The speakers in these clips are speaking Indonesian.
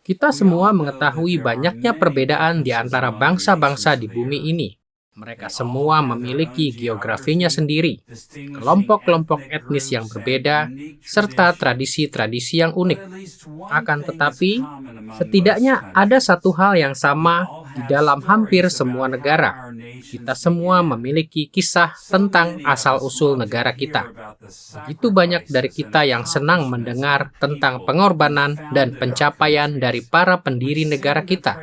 Kita semua mengetahui banyaknya perbedaan di antara bangsa-bangsa di bumi ini. Mereka semua memiliki geografinya sendiri, kelompok-kelompok etnis yang berbeda, serta tradisi-tradisi yang unik. Akan tetapi, setidaknya ada satu hal yang sama di dalam hampir semua negara. Kita semua memiliki kisah tentang asal-usul negara kita. Begitu banyak dari kita yang senang mendengar tentang pengorbanan dan pencapaian dari para pendiri negara kita.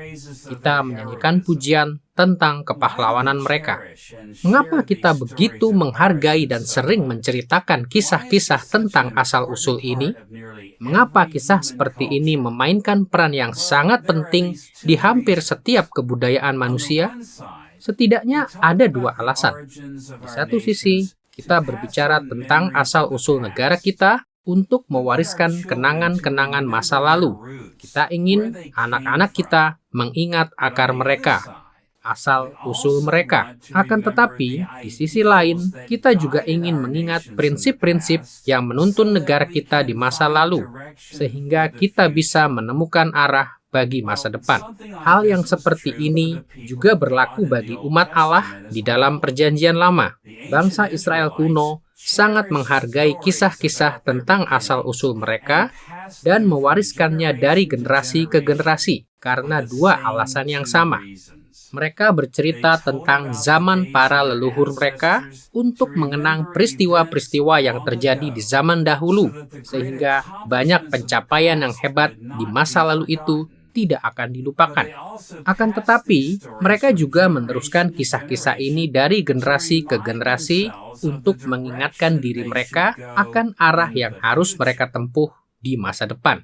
Kita menyanyikan pujian tentang kepahlawanan mereka. Mengapa kita begitu menghargai dan sering menceritakan kisah-kisah tentang asal-usul ini? Mengapa kisah seperti ini memainkan peran yang sangat penting di hampir setiap kebudayaan manusia? Setidaknya ada dua alasan. Di satu sisi, kita berbicara tentang asal-usul negara kita untuk mewariskan kenangan-kenangan masa lalu. Kita ingin anak-anak kita mengingat akar mereka, asal-usul mereka. Akan tetapi, di sisi lain, kita juga ingin mengingat prinsip-prinsip yang menuntun negara kita di masa lalu, sehingga kita bisa menemukan arah bagi masa depan. Hal yang seperti ini juga berlaku bagi umat Allah di dalam Perjanjian Lama. Bangsa Israel kuno sangat menghargai kisah-kisah tentang asal-usul mereka dan mewariskannya dari generasi ke generasi karena dua alasan yang sama. Mereka bercerita tentang zaman para leluhur mereka untuk mengenang peristiwa-peristiwa yang terjadi di zaman dahulu, sehingga banyak pencapaian yang hebat di masa lalu itu tidak akan dilupakan. Akan tetapi, mereka juga meneruskan kisah-kisah ini dari generasi ke generasi untuk mengingatkan diri mereka akan arah yang harus mereka tempuh di masa depan.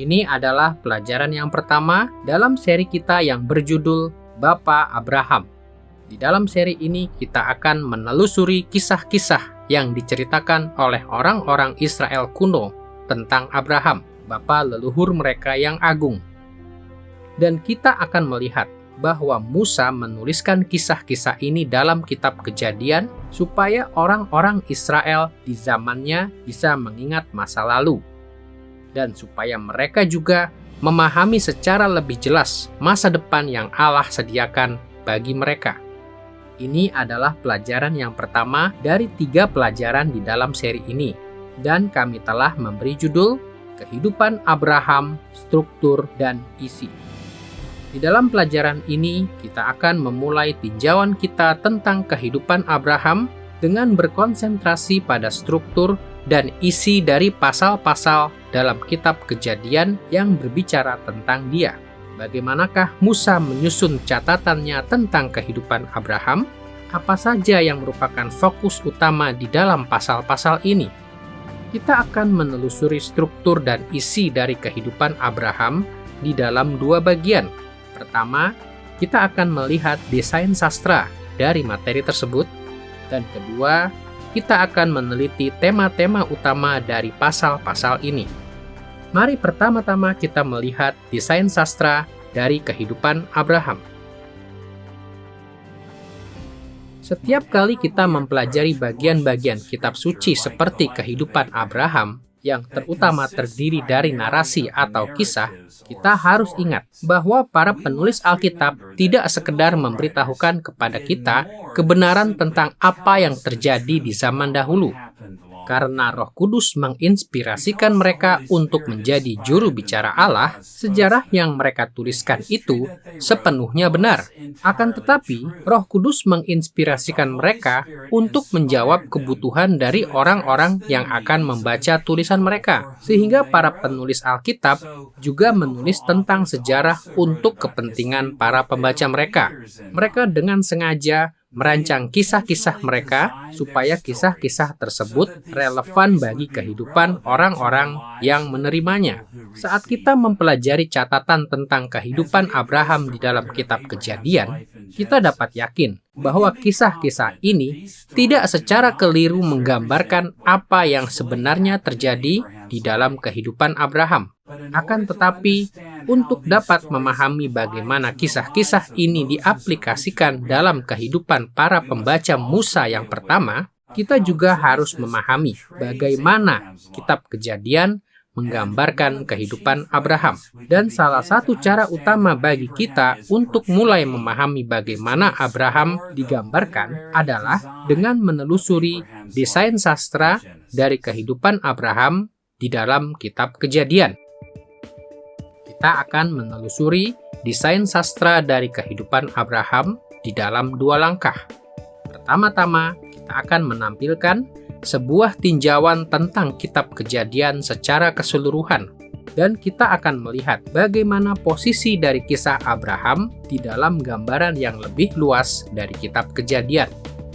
Ini adalah pelajaran yang pertama dalam seri kita yang berjudul Bapa Abraham. Di dalam seri ini kita akan menelusuri kisah-kisah yang diceritakan oleh orang-orang Israel kuno tentang Abraham, bapa leluhur mereka yang agung. Dan kita akan melihat bahwa Musa menuliskan kisah-kisah ini dalam kitab Kejadian supaya orang-orang Israel di zamannya bisa mengingat masa lalu. Dan supaya mereka juga memahami secara lebih jelas masa depan yang Allah sediakan bagi mereka. Ini adalah pelajaran yang pertama dari 3 pelajaran di dalam seri ini. Dan kami telah memberi judul Kehidupan Abraham, Struktur dan Isi. Di dalam pelajaran ini, kita akan memulai tinjauan kita tentang kehidupan Abraham dengan berkonsentrasi pada struktur dan isi dari pasal-pasal dalam kitab Kejadian yang berbicara tentang dia. Bagaimanakah Musa menyusun catatannya tentang kehidupan Abraham? Apa saja yang merupakan fokus utama di dalam pasal-pasal ini? Kita akan menelusuri struktur dan isi dari kehidupan Abraham di dalam 2 bagian. Pertama, kita akan melihat desain sastra dari materi tersebut. Dan kedua, kita akan meneliti tema-tema utama dari pasal-pasal ini. Mari pertama-tama kita melihat desain sastra dari kehidupan Abraham. Setiap kali kita mempelajari bagian-bagian kitab suci seperti kehidupan Abraham, yang terutama terdiri dari narasi atau kisah, kita harus ingat bahwa para penulis Alkitab tidak sekedar memberitahukan kepada kita kebenaran tentang apa yang terjadi di zaman dahulu. Karena Roh Kudus menginspirasikan mereka untuk menjadi juru bicara Allah, sejarah yang mereka tuliskan itu sepenuhnya benar. Akan tetapi, Roh Kudus menginspirasikan mereka untuk menjawab kebutuhan dari orang-orang yang akan membaca tulisan mereka. Sehingga para penulis Alkitab juga menulis tentang sejarah untuk kepentingan para pembaca mereka. Mereka dengan sengaja merancang kisah-kisah mereka supaya kisah-kisah tersebut relevan bagi kehidupan orang-orang yang menerimanya. Saat kita mempelajari catatan tentang kehidupan Abraham di dalam kitab Kejadian, kita dapat yakin bahwa kisah-kisah ini tidak secara keliru menggambarkan apa yang sebenarnya terjadi di dalam kehidupan Abraham. Akan tetapi, untuk dapat memahami bagaimana kisah-kisah ini diaplikasikan dalam kehidupan para pembaca Musa yang pertama, kita juga harus memahami bagaimana kitab Kejadian menggambarkan kehidupan Abraham. Dan salah satu cara utama bagi kita untuk mulai memahami bagaimana Abraham digambarkan adalah dengan menelusuri desain sastra dari kehidupan Abraham di dalam kitab Kejadian. Kita akan menelusuri desain sastra dari kehidupan Abraham di dalam 2 langkah. Pertama-tama, kita akan menampilkan sebuah tinjauan tentang kitab Kejadian secara keseluruhan, dan kita akan melihat bagaimana posisi dari kisah Abraham di dalam gambaran yang lebih luas dari kitab Kejadian.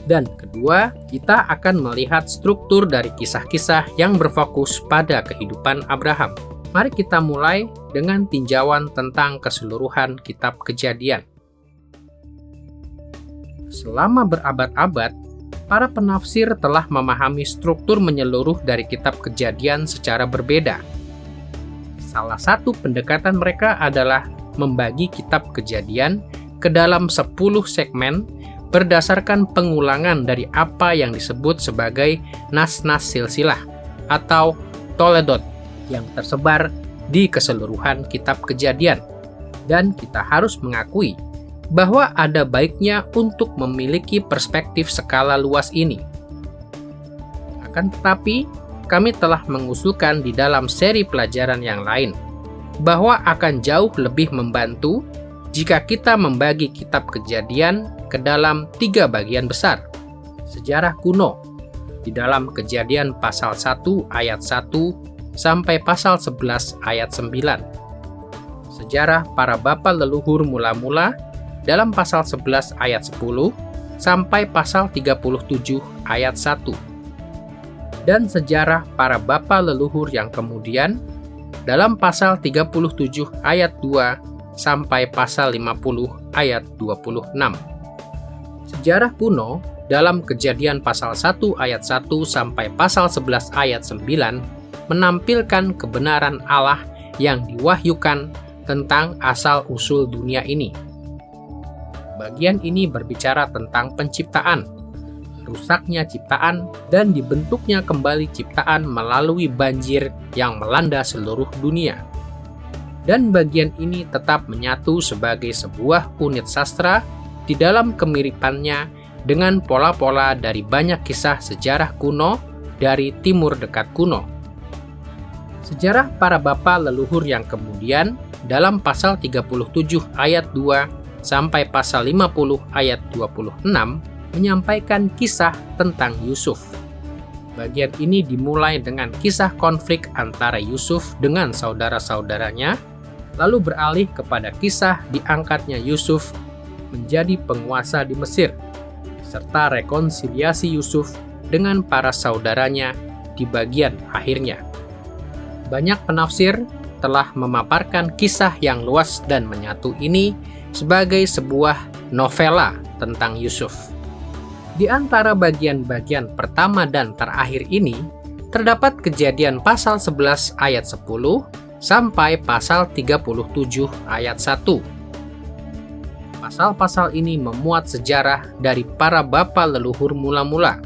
Dan kedua, kita akan melihat struktur dari kisah-kisah yang berfokus pada kehidupan Abraham. Mari kita mulai dengan tinjauan tentang keseluruhan kitab Kejadian. Selama berabad-abad, para penafsir telah memahami struktur menyeluruh dari kitab Kejadian secara berbeda. Salah satu pendekatan mereka adalah membagi kitab Kejadian ke dalam 10 segmen berdasarkan pengulangan dari apa yang disebut sebagai nas-nas silsilah atau toledot yang tersebar di keseluruhan kitab Kejadian. Dan kita harus mengakui bahwa ada baiknya untuk memiliki perspektif skala luas ini. Akan tetapi, kami telah mengusulkan di dalam seri pelajaran yang lain bahwa akan jauh lebih membantu jika kita membagi kitab Kejadian ke dalam 3 bagian besar. Sejarah kuno di dalam Kejadian pasal 1 ayat 1 sampai pasal 11 ayat 9. Sejarah para bapa leluhur mula-mula dalam pasal 11 ayat 10 sampai pasal 37 ayat 1. Dan sejarah para bapa leluhur yang kemudian dalam pasal 37 ayat 2 sampai pasal 50 ayat 26. Sejarah kuno dalam Kejadian pasal 1 ayat 1 sampai pasal 11 ayat 9 menampilkan kebenaran Allah yang diwahyukan tentang asal-usul dunia ini. Bagian ini berbicara tentang penciptaan, rusaknya ciptaan, dan dibentuknya kembali ciptaan melalui banjir yang melanda seluruh dunia. Dan bagian ini tetap menyatu sebagai sebuah unit sastra di dalam kemiripannya dengan pola-pola dari banyak kisah sejarah kuno dari Timur Dekat kuno. Sejarah para bapa leluhur yang kemudian dalam pasal 37 ayat 2 sampai pasal 50 ayat 26 menyampaikan kisah tentang Yusuf. Bagian ini dimulai dengan kisah konflik antara Yusuf dengan saudara-saudaranya, lalu beralih kepada kisah diangkatnya Yusuf menjadi penguasa di Mesir, serta rekonsiliasi Yusuf dengan para saudaranya di bagian akhirnya. Banyak penafsir telah memaparkan kisah yang luas dan menyatu ini sebagai sebuah novela tentang Yusuf. Di antara bagian-bagian pertama dan terakhir ini, terdapat Kejadian pasal 11 ayat 10 sampai pasal 37 ayat 1. Pasal-pasal ini memuat sejarah dari para bapa leluhur mula-mula,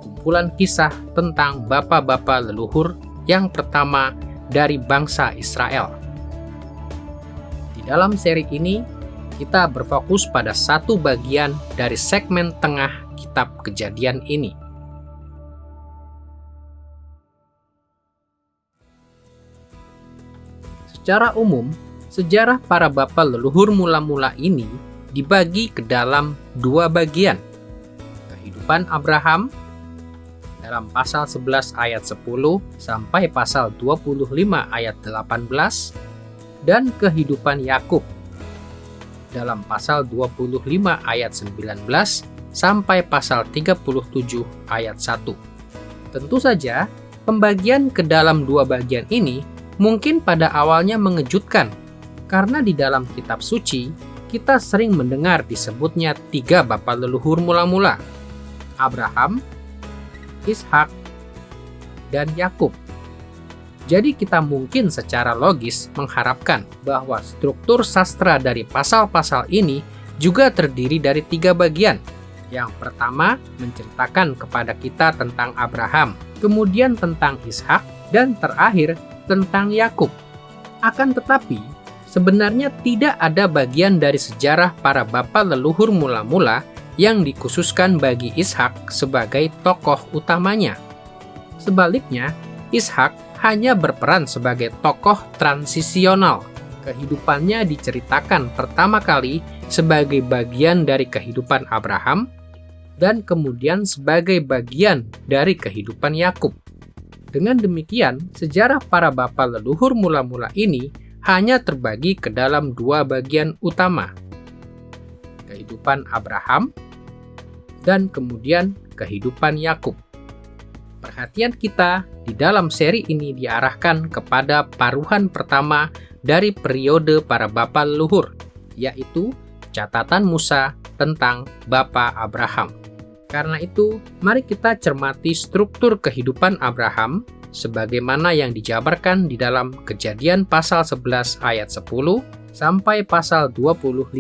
kumpulan kisah tentang bapa-bapa leluhur yang pertama dari bangsa Israel. Di dalam seri ini, kita berfokus pada satu bagian dari segmen tengah kitab Kejadian ini. Secara umum, sejarah para bapa leluhur mula-mula ini dibagi ke dalam 2 bagian. Kehidupan Abraham dalam pasal 11 ayat 10 sampai pasal 25 ayat 18, dan kehidupan Yakub dalam pasal 25 ayat 19 sampai pasal 37 ayat 1. Tentu saja, pembagian ke dalam 2 bagian ini mungkin pada awalnya mengejutkan, karena di dalam kitab suci kita sering mendengar disebutnya 3 bapa leluhur mula-mula, Abraham, Ishak, dan Yakub. Jadi kita mungkin secara logis mengharapkan bahwa struktur sastra dari pasal-pasal ini juga terdiri dari 3 bagian. Yang pertama menceritakan kepada kita tentang Abraham, kemudian tentang Ishak, dan terakhir tentang Yakub. Akan tetapi, sebenarnya tidak ada bagian dari sejarah para bapa leluhur mula-mula yang dikhususkan bagi Ishak sebagai tokoh utamanya. Sebaliknya, Ishak hanya berperan sebagai tokoh transisional. Kehidupannya diceritakan pertama kali sebagai bagian dari kehidupan Abraham dan kemudian sebagai bagian dari kehidupan Yakub. Dengan demikian, sejarah para bapa leluhur mula-mula ini hanya terbagi ke dalam dua bagian utama. Kehidupan Abraham dan kemudian kehidupan Yakub. Perhatian kita di dalam seri ini diarahkan kepada paruhan pertama dari periode para bapa leluhur, yaitu catatan Musa tentang bapa Abraham. Karena itu, mari kita cermati struktur kehidupan Abraham sebagaimana yang dijabarkan di dalam Kejadian pasal 11 ayat 10 sampai pasal 25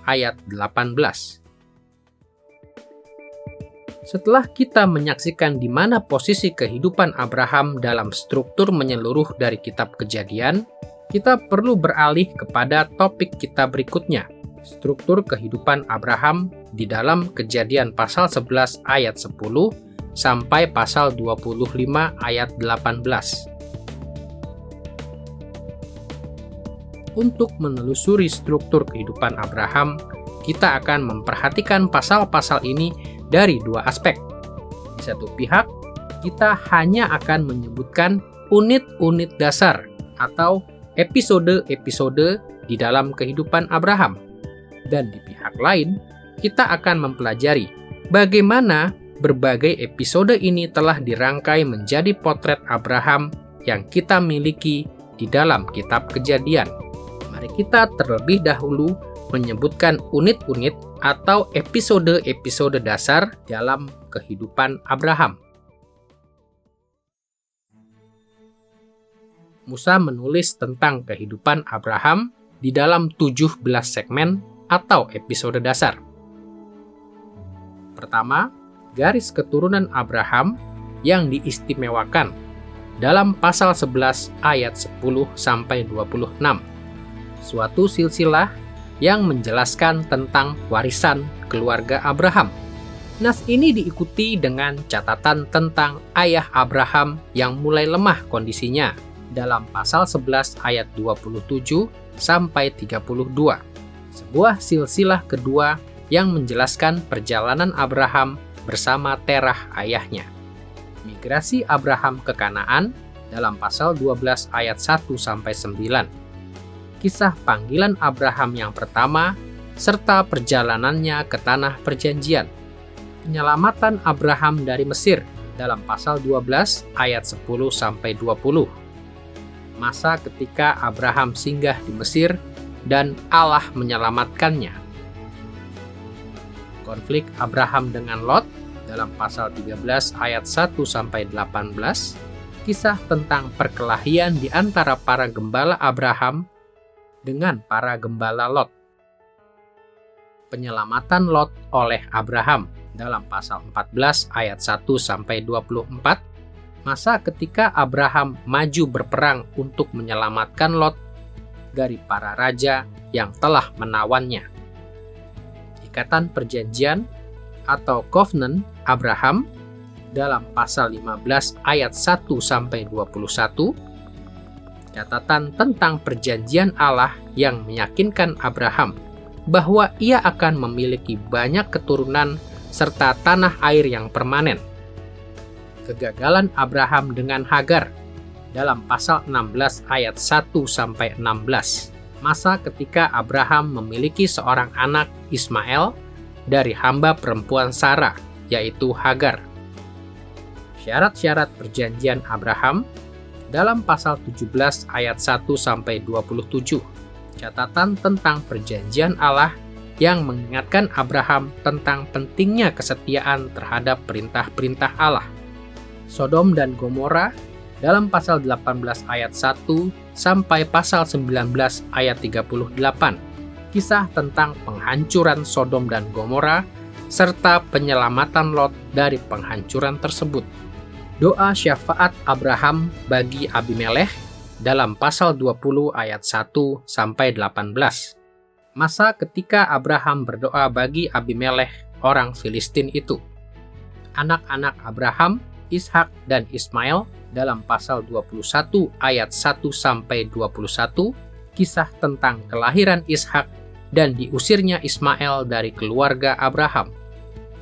ayat 18. Setelah kita menyaksikan di mana posisi kehidupan Abraham dalam struktur menyeluruh dari kitab Kejadian, kita perlu beralih kepada topik kita berikutnya, struktur kehidupan Abraham di dalam Kejadian pasal 11 ayat 10 sampai pasal 25 ayat 18. Untuk menelusuri struktur kehidupan Abraham, kita akan memperhatikan pasal-pasal ini dari dua aspek. Di satu pihak, kita hanya akan menyebutkan unit-unit dasar atau episode-episode di dalam kehidupan Abraham. Dan di pihak lain, kita akan mempelajari bagaimana berbagai episode ini telah dirangkai menjadi potret Abraham yang kita miliki di dalam kitab Kejadian. Mari kita terlebih dahulu menyebutkan unit-unit atau episode-episode dasar dalam kehidupan Abraham. Musa menulis tentang kehidupan Abraham di dalam 17 segmen atau episode dasar. Pertama, garis keturunan Abraham yang diistimewakan dalam pasal 11 ayat 10 sampai 26. Suatu silsilah yang menjelaskan tentang warisan keluarga Abraham. Nas ini diikuti dengan catatan tentang ayah Abraham yang mulai lemah kondisinya dalam pasal 11 ayat 27 sampai 32. Sebuah silsilah kedua yang menjelaskan perjalanan Abraham bersama Terah ayahnya. Migrasi Abraham ke Kanaan dalam pasal 12 ayat 1 sampai 9. Kisah panggilan Abraham yang pertama, serta perjalanannya ke tanah perjanjian. Penyelamatan Abraham dari Mesir dalam pasal 12 ayat 10 sampai 20. Masa ketika Abraham singgah di Mesir dan Allah menyelamatkannya. Konflik Abraham dengan Lot dalam pasal 13 ayat 1 sampai 18. Kisah tentang perkelahian di antara para gembala Abraham dengan para gembala Lot. Penyelamatan Lot oleh Abraham dalam pasal 14 ayat 1 sampai 24. Masa ketika Abraham maju berperang untuk menyelamatkan Lot dari para raja yang telah menawannya. Ikatan perjanjian atau covenant Abraham dalam pasal 15 ayat 1 sampai 21. Catatan tentang perjanjian Allah yang meyakinkan Abraham bahwa ia akan memiliki banyak keturunan serta tanah air yang permanen. Kegagalan Abraham dengan Hagar dalam pasal 16 ayat 1 sampai 16. Masa ketika Abraham memiliki seorang anak Ismail dari hamba perempuan Sarah, yaitu Hagar. Syarat-syarat perjanjian Abraham dalam pasal 17 ayat 1 sampai 27. Catatan tentang perjanjian Allah yang mengingatkan Abraham tentang pentingnya kesetiaan terhadap perintah-perintah Allah. Sodom dan Gomora dalam pasal 18 ayat 1 sampai pasal 19 ayat 38. Kisah tentang penghancuran Sodom dan Gomora serta penyelamatan Lot dari penghancuran tersebut. Doa syafaat Abraham bagi Abimelekh dalam pasal 20 ayat 1 sampai 18. Masa ketika Abraham berdoa bagi Abimelekh, orang Filistin itu. Anak-anak Abraham, Ishak dan Ismail dalam pasal 21 ayat 1 sampai 21, kisah tentang kelahiran Ishak dan diusirnya Ismail dari keluarga Abraham.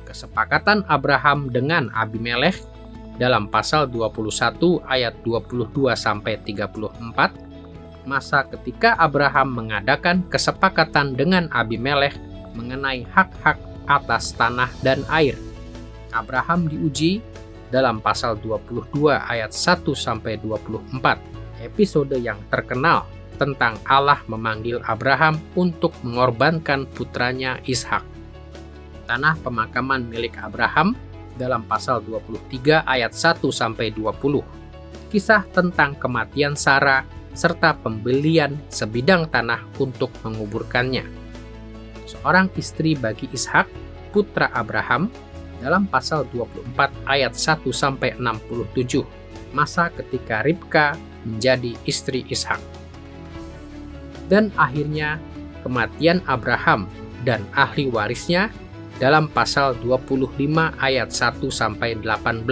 Kesepakatan Abraham dengan Abimelekh dalam pasal 21 ayat 22 sampai 34, masa ketika Abraham mengadakan kesepakatan dengan Abimelekh mengenai hak-hak atas tanah dan air. Abraham diuji dalam pasal 22 ayat 1 sampai 24, episode yang terkenal tentang Allah memanggil Abraham untuk mengorbankan putranya Ishak. Tanah pemakaman milik Abraham dalam pasal 23 ayat 1 sampai 20. Kisah tentang kematian Sarah serta pembelian sebidang tanah untuk menguburkannya. Seorang istri bagi Ishak, putra Abraham, dalam pasal 24 ayat 1 sampai 67. Masa ketika Ribka menjadi istri Ishak. Dan akhirnya kematian Abraham dan ahli warisnya dalam pasal 25 ayat 1 sampai 18.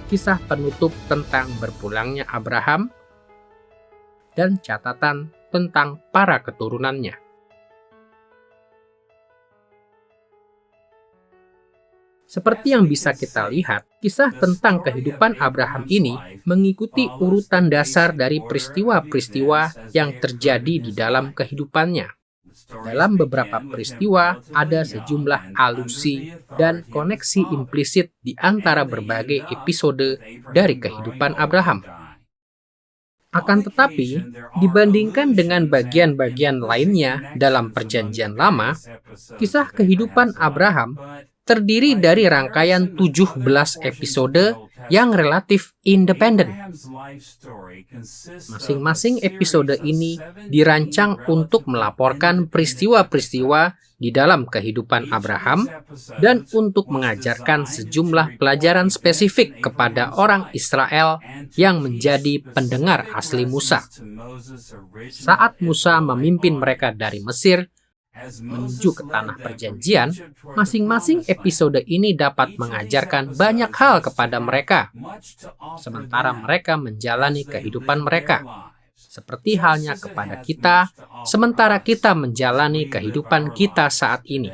Kisah penutup tentang berpulangnya Abraham dan catatan tentang para keturunannya. Seperti yang bisa kita lihat, kisah tentang kehidupan Abraham ini mengikuti urutan dasar dari peristiwa-peristiwa yang terjadi di dalam kehidupannya. Dalam beberapa peristiwa, ada sejumlah alusi dan koneksi implisit di antara berbagai episode dari kehidupan Abraham. Akan tetapi, dibandingkan dengan bagian-bagian lainnya dalam Perjanjian Lama, kisah kehidupan Abraham terdiri dari rangkaian 17 episode yang relatif independen. Masing-masing episode ini dirancang untuk melaporkan peristiwa-peristiwa di dalam kehidupan Abraham dan untuk mengajarkan sejumlah pelajaran spesifik kepada orang Israel yang menjadi pendengar asli Musa. Saat Musa memimpin mereka dari Mesir menuju ke tanah perjanjian, masing-masing episode ini dapat mengajarkan banyak hal kepada mereka, sementara mereka menjalani kehidupan mereka. Seperti halnya kepada kita, sementara kita menjalani kehidupan kita saat ini.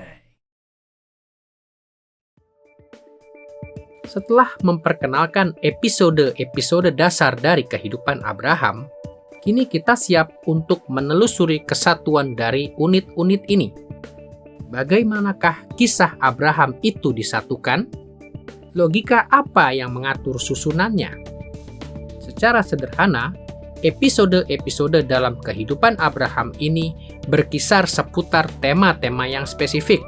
Setelah memperkenalkan episode-episode dasar dari kehidupan Abraham, kini kita siap untuk menelusuri kesatuan dari unit-unit ini. Bagaimanakah kisah Abraham itu disatukan? Logika apa yang mengatur susunannya? Secara sederhana, episode-episode dalam kehidupan Abraham ini berkisar seputar tema-tema yang spesifik,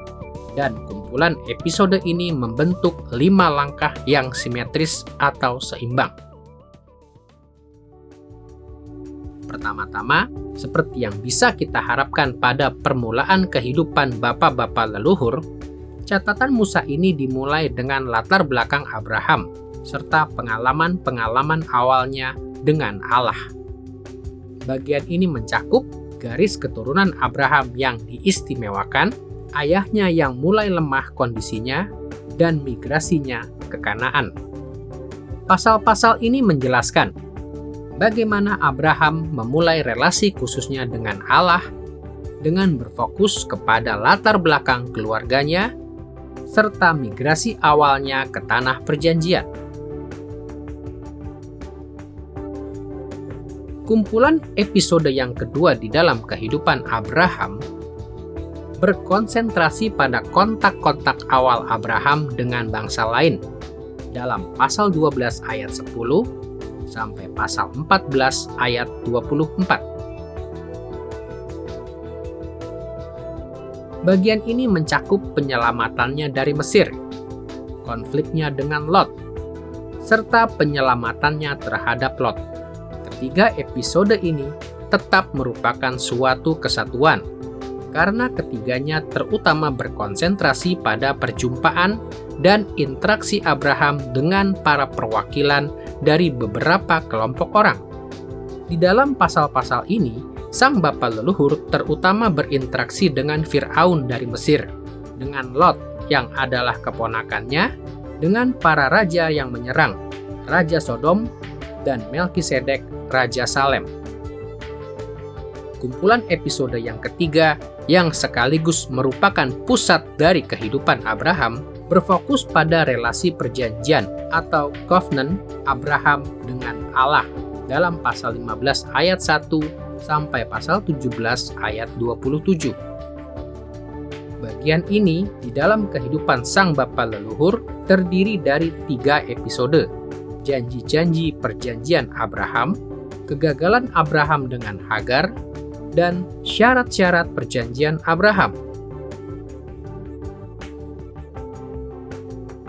dan kumpulan episode ini membentuk 5 langkah yang simetris atau seimbang. Pertama-tama, seperti yang bisa kita harapkan pada permulaan kehidupan bapak-bapak leluhur, catatan Musa ini dimulai dengan latar belakang Abraham, serta pengalaman-pengalaman awalnya dengan Allah. Bagian ini mencakup garis keturunan Abraham yang diistimewakan, ayahnya yang mulai lemah kondisinya, dan migrasinya ke Kanaan. Pasal-pasal ini menjelaskan bagaimana Abraham memulai relasi khususnya dengan Allah dengan berfokus kepada latar belakang keluarganya serta migrasi awalnya ke tanah perjanjian. Kumpulan episode yang kedua di dalam kehidupan Abraham berkonsentrasi pada kontak-kontak awal Abraham dengan bangsa lain dalam pasal 12 ayat 10 sampai pasal 14 ayat 24. Bagian ini mencakup penyelamatannya dari Mesir, konfliknya dengan Lot, serta penyelamatannya terhadap Lot. Ketiga episode ini tetap merupakan suatu kesatuan, karena ketiganya terutama berkonsentrasi pada perjumpaan dan interaksi Abraham dengan para perwakilan dari beberapa kelompok orang. Di dalam pasal-pasal ini, sang bapa leluhur terutama berinteraksi dengan Fir'aun dari Mesir, dengan Lot yang adalah keponakannya, dengan para raja yang menyerang, Raja Sodom, dan Melkisedek, Raja Salem. Kumpulan episode yang ketiga, yang sekaligus merupakan pusat dari kehidupan Abraham, berfokus pada relasi perjanjian atau covenant Abraham dengan Allah dalam pasal 15 ayat 1 sampai pasal 17 ayat 27. Bagian ini di dalam kehidupan sang bapa leluhur terdiri dari 3 episode: janji-janji perjanjian Abraham, kegagalan Abraham dengan Hagar, dan syarat-syarat perjanjian Abraham.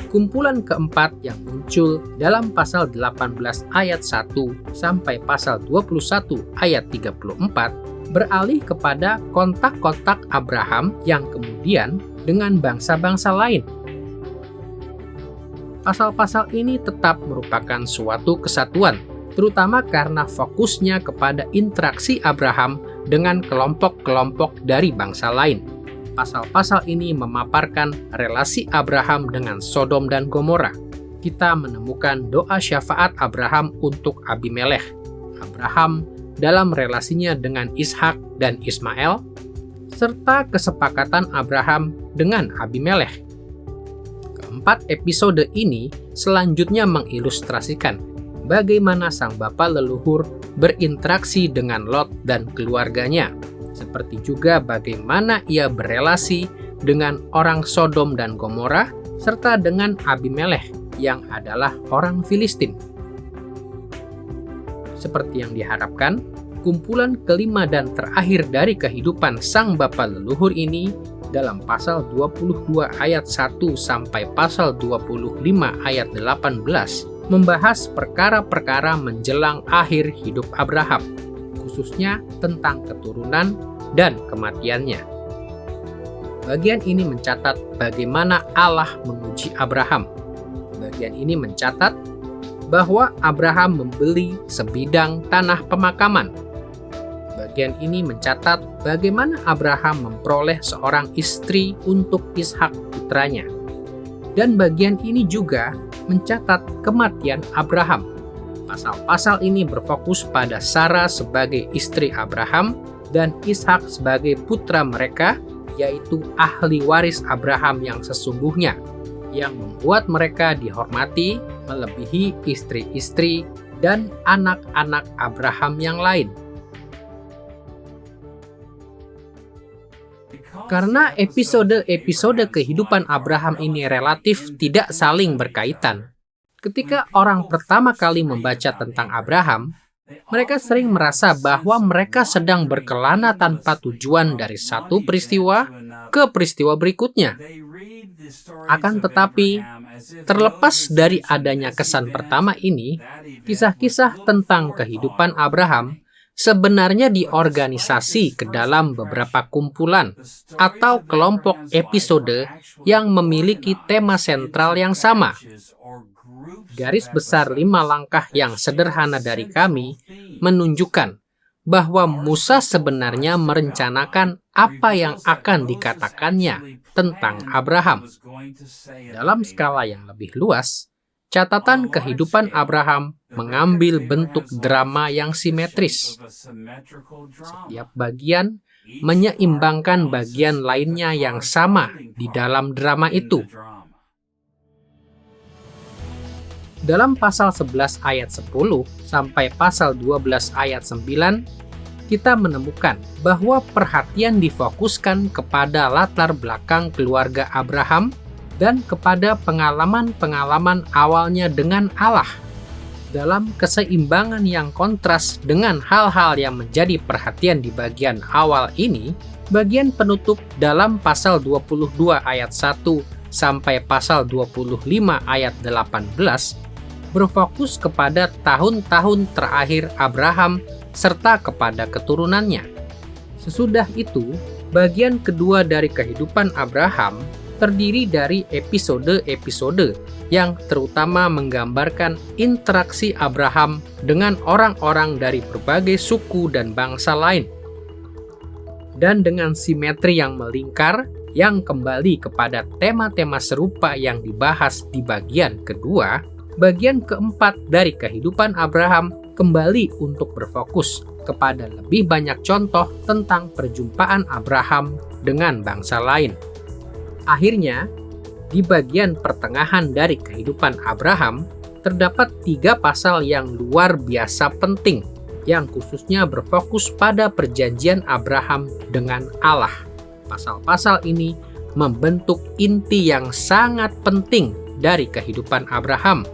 Kumpulan keempat yang muncul dalam pasal 18 ayat 1 sampai pasal 21 ayat 34 beralih kepada kontak-kontak Abraham yang kemudian dengan bangsa-bangsa lain. Pasal-pasal ini tetap merupakan suatu kesatuan, terutama karena fokusnya kepada interaksi Abraham dengan kelompok-kelompok dari bangsa lain. Pasal-pasal ini memaparkan relasi Abraham dengan Sodom dan Gomora. Kita menemukan doa syafaat Abraham untuk Abimelekh, Abraham dalam relasinya dengan Ishak dan Ismail, serta kesepakatan Abraham dengan Abimelekh. Keempat episode ini selanjutnya mengilustrasikan bagaimana sang bapa leluhur berinteraksi dengan Lot dan keluarganya, seperti juga bagaimana ia berelasi dengan orang Sodom dan Gomora, serta dengan Abimelekh yang adalah orang Filistin. Seperti yang diharapkan, kumpulan kelima dan terakhir dari kehidupan sang bapa leluhur ini dalam pasal 22 ayat 1 sampai pasal 25 ayat 18 membahas perkara-perkara menjelang akhir hidup Abraham, khususnya tentang keturunan dan kematiannya. Bagian ini mencatat bagaimana Allah menguji Abraham. Bagian ini mencatat bahwa Abraham membeli sebidang tanah pemakaman. Bagian ini mencatat bagaimana Abraham memperoleh seorang istri untuk Ishak putranya. Dan bagian ini juga mencatat kematian Abraham. Pasal-pasal ini berfokus pada Sarah sebagai istri Abraham dan Ishak sebagai putra mereka, yaitu ahli waris Abraham yang sesungguhnya, yang membuat mereka dihormati melebihi istri-istri dan anak-anak Abraham yang lain. Karena episode-episode kehidupan Abraham ini relatif tidak saling berkaitan, ketika orang pertama kali membaca tentang Abraham, mereka sering merasa bahwa mereka sedang berkelana tanpa tujuan dari satu peristiwa ke peristiwa berikutnya. Akan tetapi, terlepas dari adanya kesan pertama ini, kisah-kisah tentang kehidupan Abraham sebenarnya diorganisasi ke dalam beberapa kumpulan atau kelompok episode yang memiliki tema sentral yang sama. Garis besar 5 langkah yang sederhana dari kami menunjukkan bahwa Musa sebenarnya merencanakan apa yang akan dikatakannya tentang Abraham. Dalam skala yang lebih luas, catatan kehidupan Abraham mengambil bentuk drama yang simetris. Setiap bagian menyeimbangkan bagian lainnya yang sama di dalam drama itu. Dalam pasal 11 ayat 10 sampai pasal 12 ayat 9, kita menemukan bahwa perhatian difokuskan kepada latar belakang keluarga Abraham dan kepada pengalaman-pengalaman awalnya dengan Allah. Dalam keseimbangan yang kontras dengan hal-hal yang menjadi perhatian di bagian awal ini, bagian penutup dalam pasal 22 ayat 1 sampai pasal 25 ayat 18 berfokus kepada tahun-tahun terakhir Abraham serta kepada keturunannya. Sesudah itu, Bagian kedua dari kehidupan Abraham terdiri dari episode-episode yang terutama menggambarkan interaksi Abraham dengan orang-orang dari berbagai suku dan bangsa lain. Dan dengan simetri yang melingkar, yang kembali kepada tema-tema serupa yang dibahas di bagian kedua, bagian keempat dari kehidupan Abraham kembali untuk berfokus kepada lebih banyak contoh tentang perjumpaan Abraham dengan bangsa lain. Akhirnya, di bagian pertengahan dari kehidupan Abraham, terdapat 3 pasal yang luar biasa penting, yang khususnya berfokus pada perjanjian Abraham dengan Allah. Pasal-pasal ini membentuk inti yang sangat penting dari kehidupan Abraham,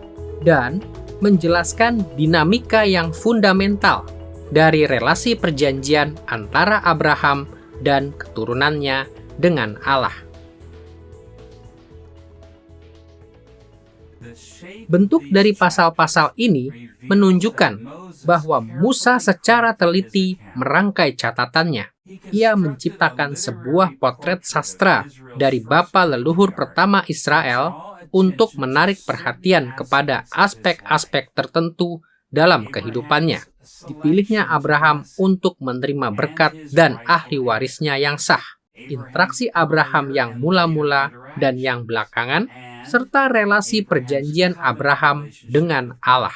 dan menjelaskan dinamika yang fundamental dari relasi perjanjian antara Abraham dan keturunannya dengan Allah. Bentuk dari pasal-pasal ini menunjukkan bahwa Musa secara teliti merangkai catatannya. Ia menciptakan sebuah potret sastra dari bapa leluhur pertama Israel untuk menarik perhatian kepada aspek-aspek tertentu dalam kehidupannya. Dipilihnya Abraham untuk menerima berkat dan ahli warisnya yang sah. Interaksi Abraham yang mula-mula dan yang belakangan, serta relasi perjanjian Abraham dengan Allah.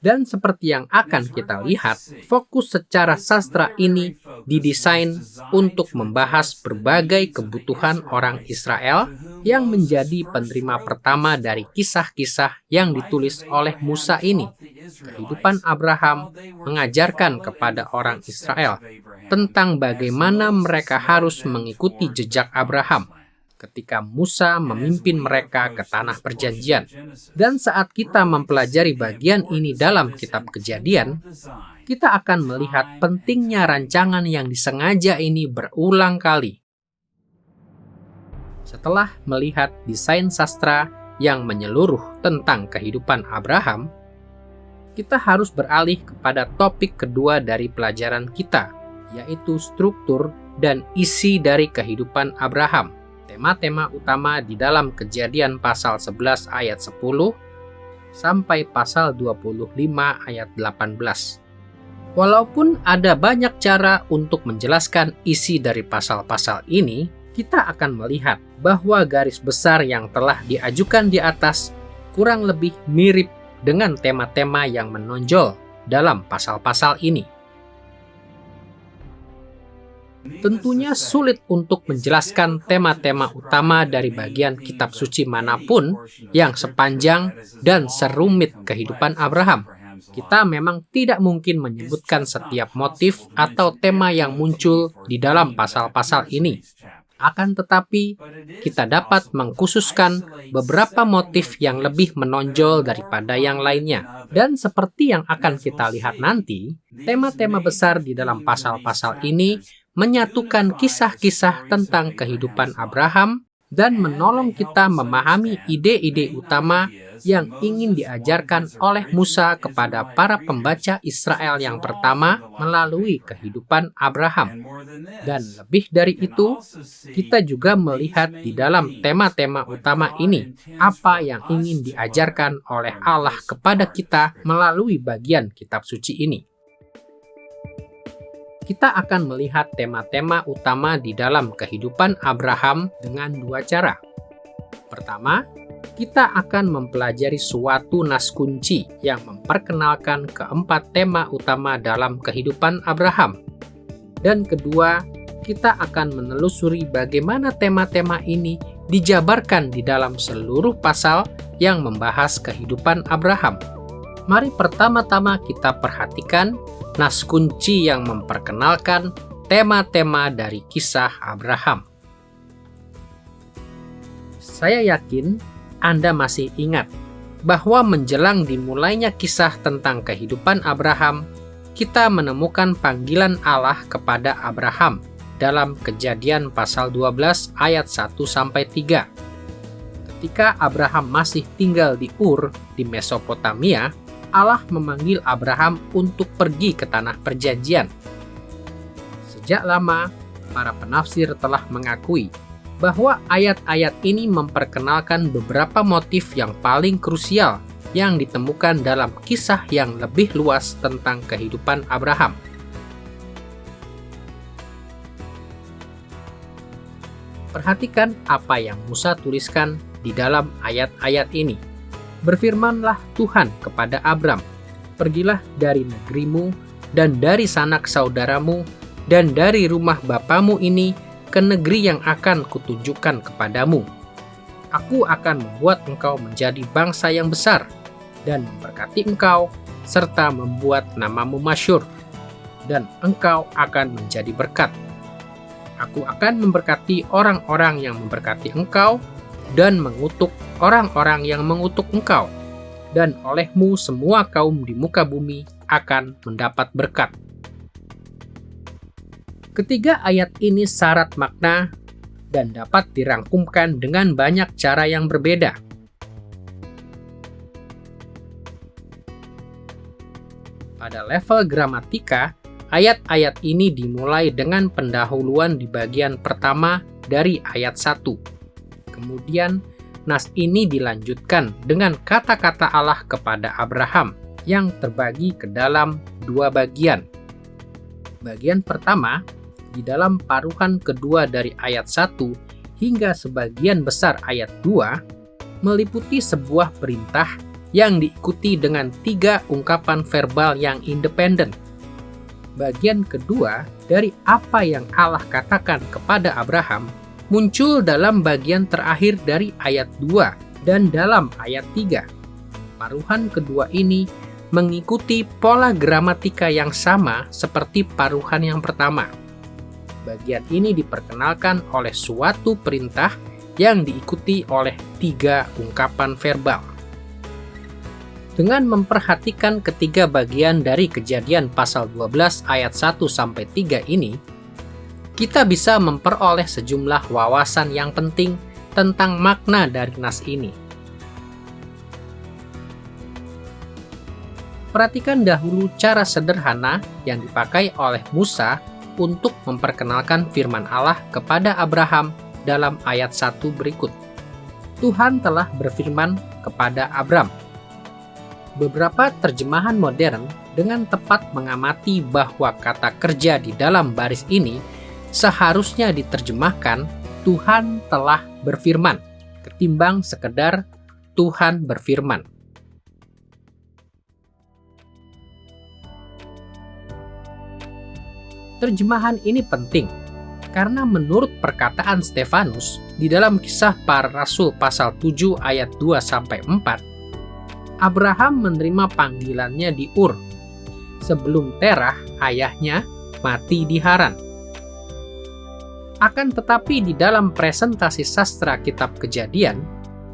Dan seperti yang akan kita lihat, fokus secara sastra ini didesain untuk membahas berbagai kebutuhan orang Israel yang menjadi penerima pertama dari kisah-kisah yang ditulis oleh Musa ini. Kehidupan Abraham mengajarkan kepada orang Israel tentang bagaimana mereka harus mengikuti jejak Abraham ketika Musa memimpin mereka ke tanah perjanjian. Dan saat kita mempelajari bagian ini dalam kitab Kejadian, kita akan melihat pentingnya rancangan yang disengaja ini berulang kali. Setelah melihat desain sastra yang menyeluruh tentang kehidupan Abraham, kita harus beralih kepada topik kedua dari pelajaran kita, yaitu struktur dan isi dari kehidupan Abraham. Tema-tema utama di dalam Kejadian pasal 11 ayat 10 sampai pasal 25 ayat 18. Walaupun ada banyak cara untuk menjelaskan isi dari pasal-pasal ini, kita akan melihat bahwa garis besar yang telah diajukan di atas kurang lebih mirip dengan tema-tema yang menonjol dalam pasal-pasal ini. Tentunya sulit untuk menjelaskan tema-tema utama dari bagian kitab suci manapun yang sepanjang dan serumit kehidupan Abraham. Kita memang tidak mungkin menyebutkan setiap motif atau tema yang muncul di dalam pasal-pasal ini. Akan tetapi, kita dapat mengkhususkan beberapa motif yang lebih menonjol daripada yang lainnya. Dan seperti yang akan kita lihat nanti, tema-tema besar di dalam pasal-pasal ini menyatukan kisah-kisah tentang kehidupan Abraham dan menolong kita memahami ide-ide utama yang ingin diajarkan oleh Musa kepada para pembaca Israel yang pertama melalui kehidupan Abraham. Dan lebih dari itu, kita juga melihat di dalam tema-tema utama ini apa yang ingin diajarkan oleh Allah kepada kita melalui bagian kitab suci ini. Kita akan melihat tema-tema utama di dalam kehidupan Abraham dengan 2 cara. Pertama, kita akan mempelajari suatu nas kunci yang memperkenalkan keempat tema utama dalam kehidupan Abraham. Dan kedua, kita akan menelusuri bagaimana tema-tema ini dijabarkan di dalam seluruh pasal yang membahas kehidupan Abraham. Mari pertama-tama kita perhatikan nas kunci yang memperkenalkan tema-tema dari kisah Abraham. Saya yakin Anda masih ingat bahwa menjelang dimulainya kisah tentang kehidupan Abraham, kita menemukan panggilan Allah kepada Abraham dalam Kejadian pasal 12 ayat 1-3. Ketika Abraham masih tinggal di Ur di Mesopotamia, Allah memanggil Abraham untuk pergi ke tanah perjanjian. Sejak lama, Para penafsir telah mengakui bahwa ayat-ayat ini memperkenalkan beberapa motif yang paling krusial yang ditemukan dalam kisah yang lebih luas tentang kehidupan Abraham. Perhatikan apa yang Musa tuliskan di dalam ayat-ayat ini. Berfirmanlah Tuhan kepada Abram, "Pergilah dari negerimu dan dari sanak saudaramu dan dari rumah bapamu ini ke negeri yang akan kutunjukkan kepadamu. Aku akan membuat engkau menjadi bangsa yang besar dan memberkati engkau serta membuat namamu masyhur, dan engkau akan menjadi berkat. Aku akan memberkati orang-orang yang memberkati engkau dan mengutuk orang-orang yang mengutuk engkau, dan olehmu semua kaum di muka bumi akan mendapat berkat." Ketiga ayat ini syarat makna dan dapat dirangkumkan dengan banyak cara yang berbeda. Pada level gramatika, ayat-ayat ini dimulai dengan pendahuluan di bagian pertama dari ayat 1. Kemudian, nas ini dilanjutkan dengan kata-kata Allah kepada Abraham yang terbagi ke dalam dua bagian. Bagian pertama, di dalam paruhan kedua dari ayat 1 hingga sebagian besar ayat 2, meliputi sebuah perintah yang diikuti dengan 3 ungkapan verbal yang independen. Bagian kedua dari apa yang Allah katakan kepada Abraham muncul dalam bagian terakhir dari ayat 2 dan dalam ayat 3. Paruhan kedua ini mengikuti pola gramatika yang sama seperti paruhan yang pertama. Bagian ini diperkenalkan oleh suatu perintah yang diikuti oleh 3 ungkapan verbal. Dengan memperhatikan ketiga bagian dari Kejadian pasal 12 ayat 1-3 ini, kita bisa memperoleh sejumlah wawasan yang penting tentang makna dari nas ini. Perhatikan dahulu cara sederhana yang dipakai oleh Musa untuk memperkenalkan firman Allah kepada Abraham dalam ayat 1 berikut. Tuhan telah berfirman kepada Abram. Beberapa terjemahan modern dengan tepat mengamati bahwa kata kerja di dalam baris ini seharusnya diterjemahkan Tuhan telah berfirman, ketimbang sekedar Tuhan berfirman. Terjemahan ini penting karena menurut perkataan Stefanus di dalam Kisah Para Rasul pasal 7 ayat 2-4, Abraham menerima panggilannya di Ur sebelum Terah ayahnya mati di Haran. Akan tetapi di dalam presentasi sastra kitab Kejadian,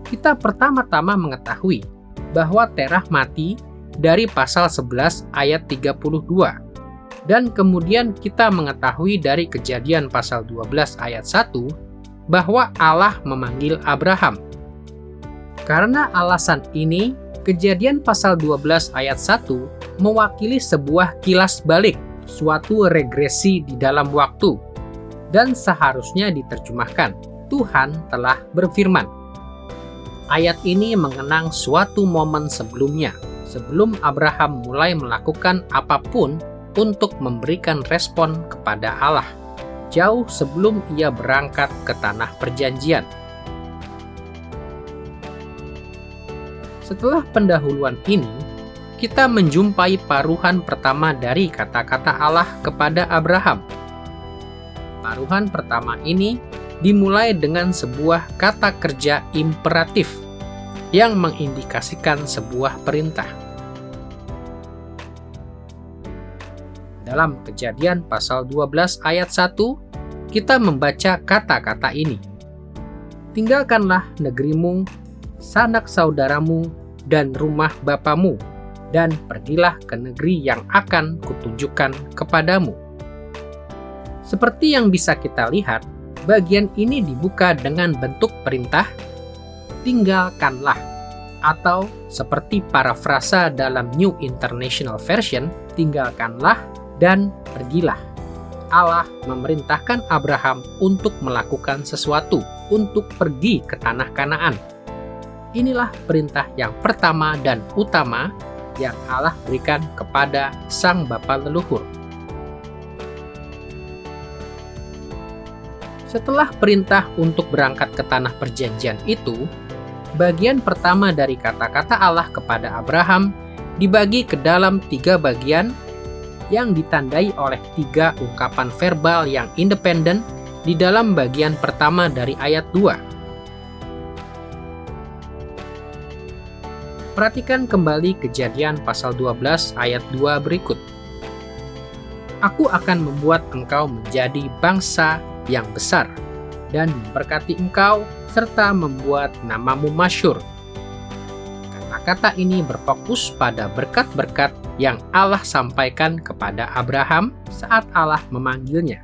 kita pertama-tama mengetahui bahwa Terah mati dari pasal 11 ayat 32. Dan kemudian kita mengetahui dari Kejadian pasal 12 ayat 1 bahwa Allah memanggil Abraham. Karena alasan ini, Kejadian pasal 12 ayat 1 mewakili sebuah kilas balik, suatu regresi di dalam waktu, dan seharusnya diterjemahkan, Tuhan telah berfirman. Ayat ini mengenang suatu momen sebelumnya, sebelum Abraham mulai melakukan apapun untuk memberikan respon kepada Allah, jauh sebelum ia berangkat ke tanah perjanjian. Setelah pendahuluan ini, kita menjumpai paruhan pertama dari kata-kata Allah kepada Abraham. Paruhan pertama ini dimulai dengan sebuah kata kerja imperatif yang mengindikasikan sebuah perintah. Dalam Kejadian pasal 12 ayat 1, kita membaca kata-kata ini. Tinggalkanlah negerimu, sanak saudaramu, dan rumah bapamu, dan pergilah ke negeri yang akan kutunjukkan kepadamu. Seperti yang bisa kita lihat, bagian ini dibuka dengan bentuk perintah, tinggalkanlah, atau seperti parafrasa dalam New International Version, tinggalkanlah dan pergilah. Allah memerintahkan Abraham untuk melakukan sesuatu, untuk pergi ke tanah Kanaan. Inilah perintah yang pertama dan utama yang Allah berikan kepada sang bapa leluhur. Setelah perintah untuk berangkat ke tanah perjanjian itu, bagian pertama dari kata-kata Allah kepada Abraham dibagi ke dalam 3 bagian yang ditandai oleh 3 ungkapan verbal yang independen di dalam bagian pertama dari ayat 2. Perhatikan kembali Kejadian pasal 12 ayat 2 berikut. Aku akan membuat engkau menjadi bangsa yang besar dan memberkati engkau serta membuat namamu masyhur. Kata-kata ini berfokus pada berkat-berkat yang Allah sampaikan kepada Abraham saat Allah memanggilnya.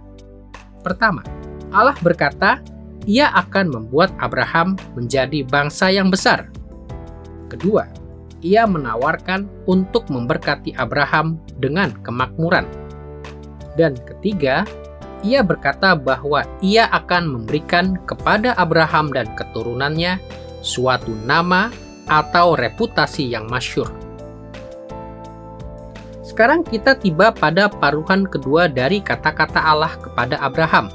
Pertama, Allah berkata, Ia akan membuat Abraham menjadi bangsa yang besar. Kedua, Ia menawarkan untuk memberkati Abraham dengan kemakmuran. Dan ketiga, Ia berkata bahwa Ia akan memberikan kepada Abraham dan keturunannya suatu nama atau reputasi yang masyhur. Sekarang kita tiba pada paruhan kedua dari kata-kata Allah kepada Abraham.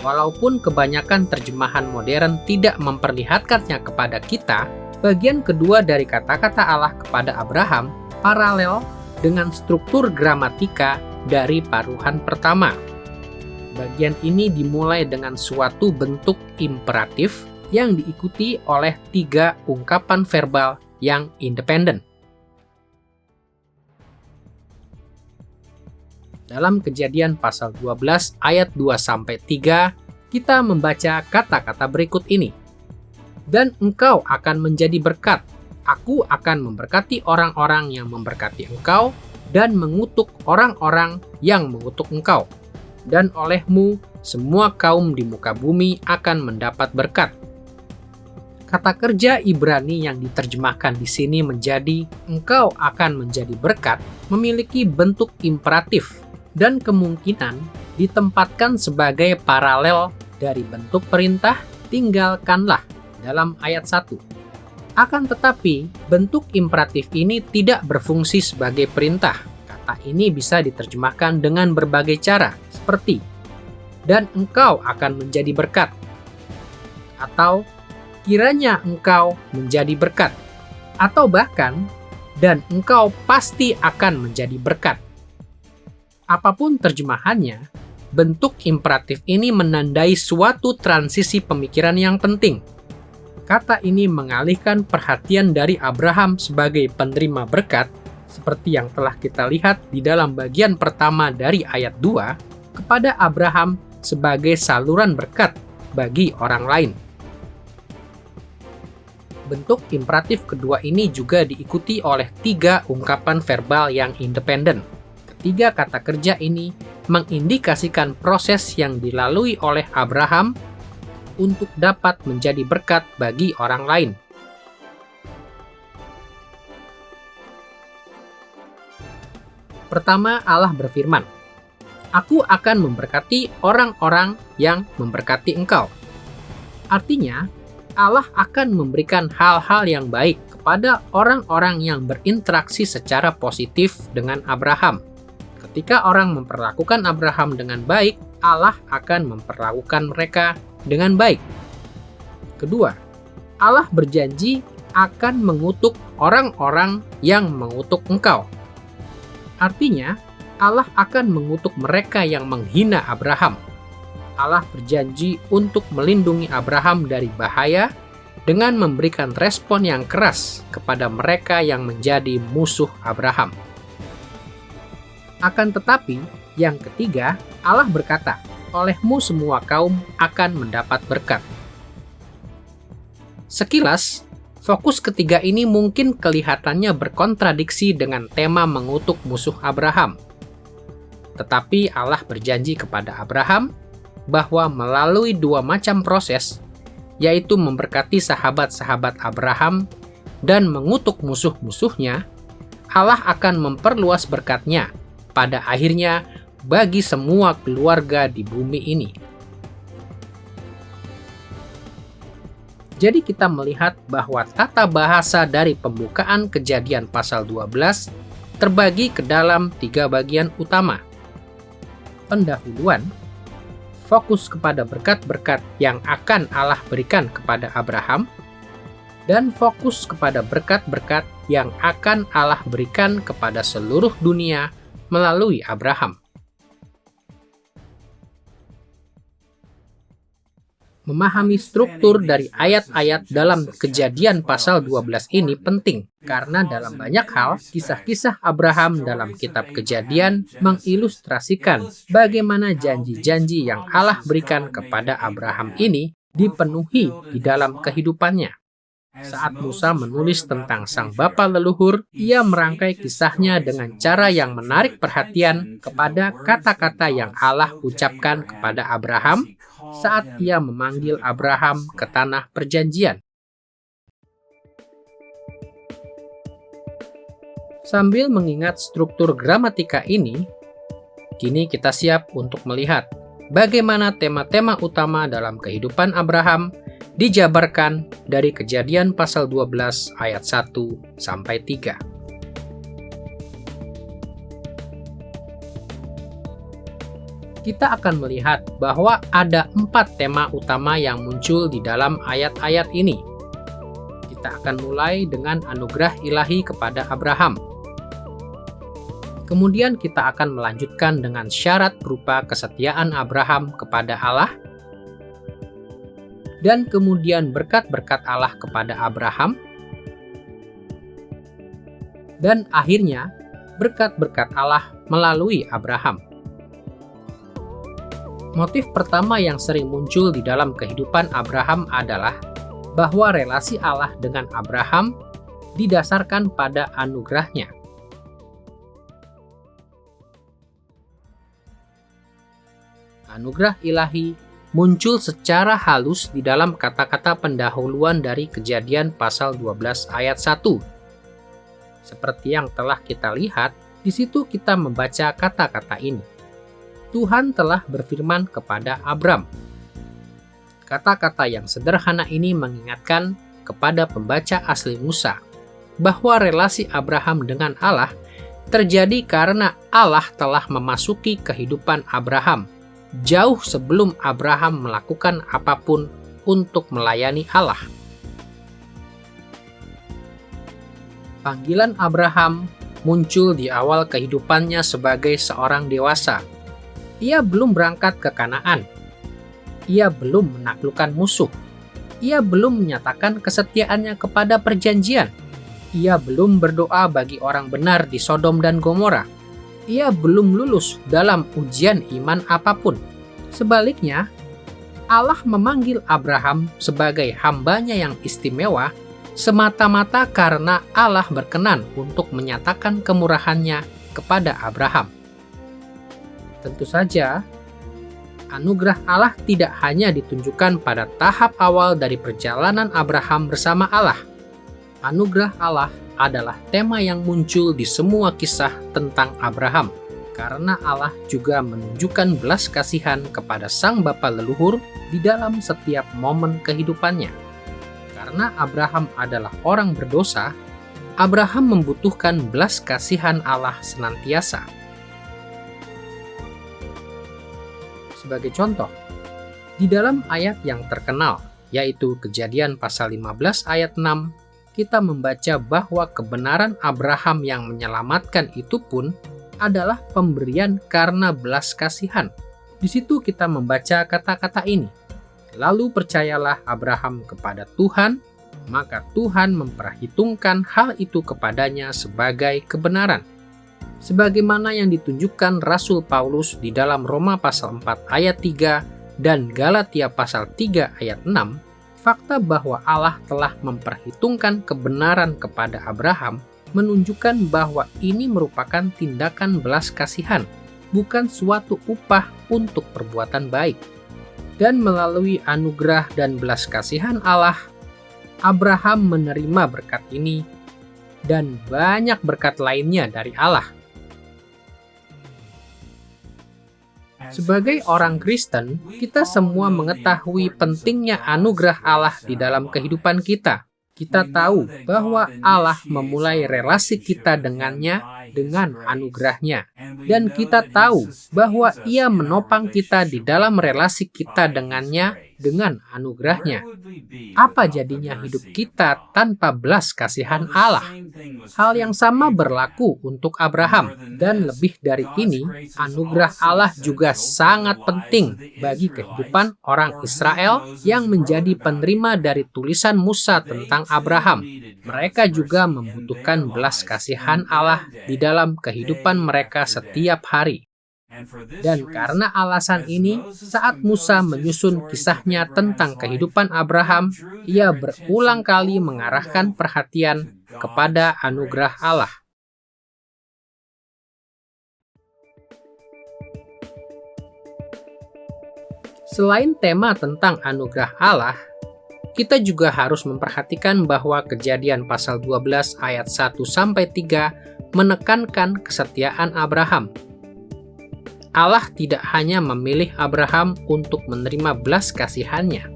Walaupun kebanyakan terjemahan modern tidak memperlihatkannya kepada kita, bagian kedua dari kata-kata Allah kepada Abraham paralel dengan struktur gramatika dari paruhan pertama. Bagian ini dimulai dengan suatu bentuk imperatif yang diikuti oleh 3 ungkapan verbal yang independen. Dalam Kejadian pasal 12 ayat 2-3, kita membaca kata-kata berikut ini. Dan engkau akan menjadi berkat. Aku akan memberkati orang-orang yang memberkati engkau dan mengutuk orang-orang yang mengutuk engkau. Dan olehmu, semua kaum di muka bumi akan mendapat berkat. Kata kerja Ibrani yang diterjemahkan di sini menjadi engkau akan menjadi berkat memiliki bentuk imperatif dan kemungkinan ditempatkan sebagai paralel dari bentuk perintah tinggalkanlah dalam ayat 1. Akan tetapi, bentuk imperatif ini tidak berfungsi sebagai perintah. Kata ini bisa diterjemahkan dengan berbagai cara, seperti dan engkau akan menjadi berkat, atau kiranya engkau menjadi berkat, atau bahkan dan engkau pasti akan menjadi berkat. Apapun terjemahannya, bentuk imperatif ini menandai suatu transisi pemikiran yang penting. Kata ini mengalihkan perhatian dari Abraham sebagai penerima berkat, seperti yang telah kita lihat di dalam bagian pertama dari ayat 2, kepada Abraham sebagai saluran berkat bagi orang lain. Bentuk imperatif kedua ini juga diikuti oleh 3 ungkapan verbal yang independen. Ketiga kata kerja ini mengindikasikan proses yang dilalui oleh Abraham untuk dapat menjadi berkat bagi orang lain. Pertama, Allah berfirman, Aku akan memberkati orang-orang yang memberkati engkau. Artinya, Allah akan memberikan hal-hal yang baik kepada orang-orang yang berinteraksi secara positif dengan Abraham. Ketika orang memperlakukan Abraham dengan baik, Allah akan memperlakukan mereka dengan baik. Kedua, Allah berjanji akan mengutuk orang-orang yang mengutuk engkau. Artinya, Allah akan mengutuk mereka yang menghina Abraham. Allah berjanji untuk melindungi Abraham dari bahaya dengan memberikan respon yang keras kepada mereka yang menjadi musuh Abraham. Akan tetapi, yang ketiga, Allah berkata, olehmu semua kaum akan mendapat berkat. Sekilas, fokus ketiga ini mungkin kelihatannya berkontradiksi dengan tema mengutuk musuh Abraham. Tetapi Allah berjanji kepada Abraham bahwa melalui 2 macam proses, yaitu memberkati sahabat-sahabat Abraham dan mengutuk musuh-musuhnya, Allah akan memperluas berkat-Nya. Pada akhirnya, bagi semua keluarga di bumi ini. Jadi kita melihat bahwa tata bahasa dari pembukaan Kejadian pasal 12 terbagi ke dalam 3 bagian utama. Pendahuluan, fokus kepada berkat-berkat yang akan Allah berikan kepada Abraham, dan fokus kepada berkat-berkat yang akan Allah berikan kepada seluruh dunia melalui Abraham. Memahami struktur dari ayat-ayat dalam Kejadian pasal 12 ini penting, karena dalam banyak hal, kisah-kisah Abraham dalam kitab Kejadian mengilustrasikan bagaimana janji-janji yang Allah berikan kepada Abraham ini dipenuhi di dalam kehidupannya. Saat Musa menulis tentang sang bapa leluhur, ia merangkai kisahnya dengan cara yang menarik perhatian kepada kata-kata yang Allah ucapkan kepada Abraham saat ia memanggil Abraham ke tanah perjanjian. Sambil mengingat struktur gramatika ini, kini kita siap untuk melihat bagaimana tema-tema utama dalam kehidupan Abraham dijabarkan dari Kejadian pasal 12 ayat 1 sampai 3. Kita akan melihat bahwa ada 4 tema utama yang muncul di dalam ayat-ayat ini. Kita akan mulai dengan anugerah ilahi kepada Abraham. Kemudian kita akan melanjutkan dengan syarat berupa kesetiaan Abraham kepada Allah, dan kemudian berkat-berkat Allah kepada Abraham, dan akhirnya berkat-berkat Allah melalui Abraham. Motif pertama yang sering muncul di dalam kehidupan Abraham adalah bahwa relasi Allah dengan Abraham didasarkan pada anugerahnya. Anugerah ilahi muncul secara halus di dalam kata-kata pendahuluan dari Kejadian pasal 12 ayat 1. Seperti yang telah kita lihat, di situ kita membaca kata-kata ini. Tuhan telah berfirman kepada Abram. Kata-kata yang sederhana ini mengingatkan kepada pembaca asli Musa bahwa relasi Abraham dengan Allah terjadi karena Allah telah memasuki kehidupan Abraham jauh sebelum Abraham melakukan apapun untuk melayani Allah. Panggilan Abraham muncul di awal kehidupannya sebagai seorang dewasa. Ia belum berangkat ke Kanaan. Ia belum menaklukkan musuh. Ia belum menyatakan kesetiaannya kepada perjanjian. Ia belum berdoa bagi orang benar di Sodom dan Gomora. Ia belum lulus dalam ujian iman apapun. Sebaliknya, Allah memanggil Abraham sebagai hambanya yang istimewa semata-mata karena Allah berkenan untuk menyatakan kemurahannya kepada Abraham. Tentu saja, anugerah Allah tidak hanya ditunjukkan pada tahap awal dari perjalanan Abraham bersama Allah. Anugerah Allah adalah tema yang muncul di semua kisah tentang Abraham, karena Allah juga menunjukkan belas kasihan kepada sang bapa leluhur di dalam setiap momen kehidupannya. Karena Abraham adalah orang berdosa, Abraham membutuhkan belas kasihan Allah senantiasa. Sebagai contoh, di dalam ayat yang terkenal, yaitu Kejadian pasal 15 ayat 6, kita membaca bahwa kebenaran Abraham yang menyelamatkan itu pun adalah pemberian karena belas kasihan. Di situ kita membaca kata-kata ini. Lalu percayalah Abraham kepada Tuhan, maka Tuhan memperhitungkan hal itu kepadanya sebagai kebenaran. Sebagaimana yang ditunjukkan Rasul Paulus di dalam Roma pasal 4 ayat 3 dan Galatia pasal 3 ayat 6, fakta bahwa Allah telah memperhitungkan kebenaran kepada Abraham menunjukkan bahwa ini merupakan tindakan belas kasihan, bukan suatu upah untuk perbuatan baik. Dan melalui anugerah dan belas kasihan Allah, Abraham menerima berkat ini dan banyak berkat lainnya dari Allah. Sebagai orang Kristen, kita semua mengetahui pentingnya anugerah Allah di dalam kehidupan kita. Kita tahu bahwa Allah memulai relasi kita dengannya dengan anugerahnya. Dan kita tahu bahwa Ia menopang kita di dalam relasi kita dengannya dengan anugerahnya. Apa jadinya hidup kita tanpa belas kasihan Allah? Hal yang sama berlaku untuk Abraham. Dan lebih dari ini, anugerah Allah juga sangat penting bagi kehidupan orang Israel yang menjadi penerima dari tulisan Musa tentang Abraham. Mereka juga membutuhkan belas kasihan Allah di dalam kehidupan mereka setiap hari. Dan karena alasan ini, saat Musa menyusun kisahnya tentang kehidupan Abraham, ia berulang kali mengarahkan perhatian kepada anugerah Allah. Selain tema tentang anugerah Allah, kita juga harus memperhatikan bahwa Kejadian pasal 12 ayat 1-3 menekankan kesetiaan Abraham. Allah tidak hanya memilih Abraham untuk menerima belas kasihannya.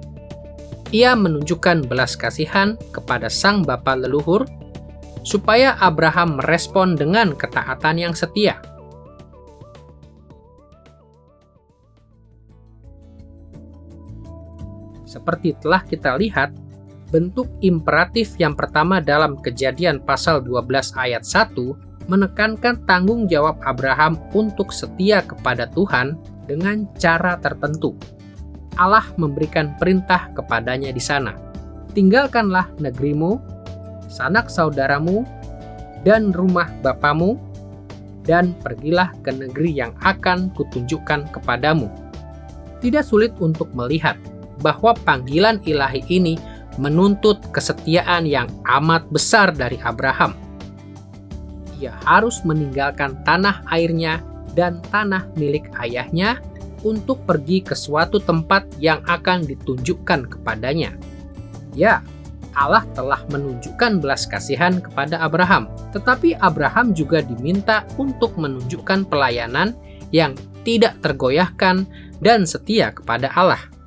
Ia menunjukkan belas kasihan kepada sang bapa leluhur supaya Abraham merespon dengan ketaatan yang setia. Seperti telah kita lihat, bentuk imperatif yang pertama dalam Kejadian pasal 12 ayat 1 menekankan tanggung jawab Abraham untuk setia kepada Tuhan dengan cara tertentu. Allah memberikan perintah kepadanya di sana. Tinggalkanlah negerimu, sanak saudaramu, dan rumah bapamu, dan pergilah ke negeri yang akan kutunjukkan kepadamu. Tidak sulit untuk melihat bahwa panggilan ilahi ini menuntut kesetiaan yang amat besar dari Abraham. Ia harus meninggalkan tanah airnya dan tanah milik ayahnya untuk pergi ke suatu tempat yang akan ditunjukkan kepadanya. Ya, Allah telah menunjukkan belas kasihan kepada Abraham, tetapi Abraham juga diminta untuk menunjukkan pelayanan yang tidak tergoyahkan dan setia kepada Allah.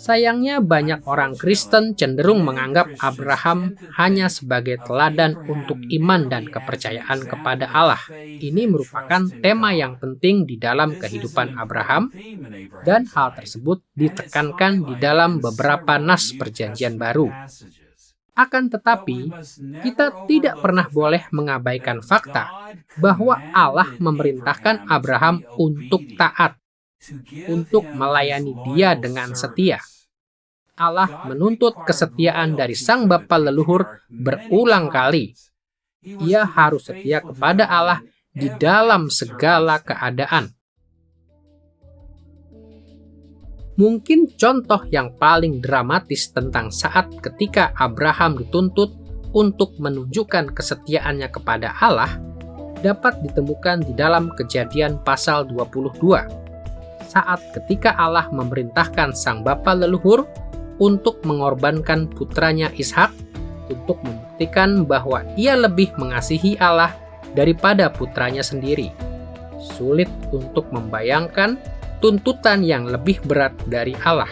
Sayangnya banyak orang Kristen cenderung menganggap Abraham hanya sebagai teladan untuk iman dan kepercayaan kepada Allah. Ini merupakan tema yang penting di dalam kehidupan Abraham, dan hal tersebut ditekankan di dalam beberapa nas Perjanjian Baru. Akan tetapi, kita tidak pernah boleh mengabaikan fakta bahwa Allah memerintahkan Abraham untuk taat, untuk melayani Dia dengan setia. Allah menuntut kesetiaan dari sang bapa leluhur berulang kali. Ia harus setia kepada Allah di dalam segala keadaan. Mungkin contoh yang paling dramatis tentang saat ketika Abraham dituntut untuk menunjukkan kesetiaannya kepada Allah dapat ditemukan di dalam Kejadian pasal 22. Saat ketika Allah memerintahkan sang bapa leluhur untuk mengorbankan putranya Ishak untuk membuktikan bahwa ia lebih mengasihi Allah daripada putranya sendiri. Sulit untuk membayangkan tuntutan yang lebih berat dari Allah.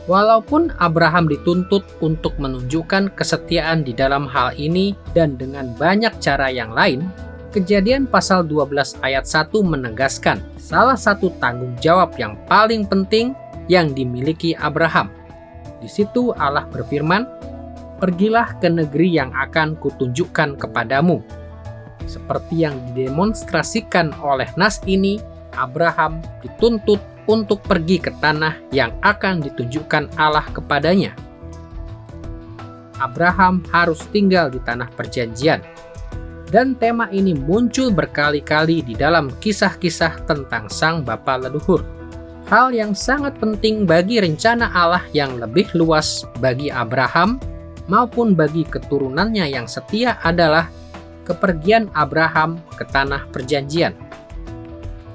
Walaupun Abraham dituntut untuk menunjukkan kesetiaan di dalam hal ini dan dengan banyak cara yang lain, Kejadian pasal 12 ayat 1 menegaskan salah satu tanggung jawab yang paling penting yang dimiliki Abraham. Di situ Allah berfirman, "Pergilah ke negeri yang akan kutunjukkan kepadamu." Seperti yang didemonstrasikan oleh nas ini, Abraham dituntut untuk pergi ke tanah yang akan ditunjukkan Allah kepadanya. Abraham harus tinggal di tanah perjanjian. Dan tema ini muncul berkali-kali di dalam kisah-kisah tentang sang bapa leluhur. Hal yang sangat penting bagi rencana Allah yang lebih luas bagi Abraham maupun bagi keturunannya yang setia adalah kepergian Abraham ke tanah perjanjian.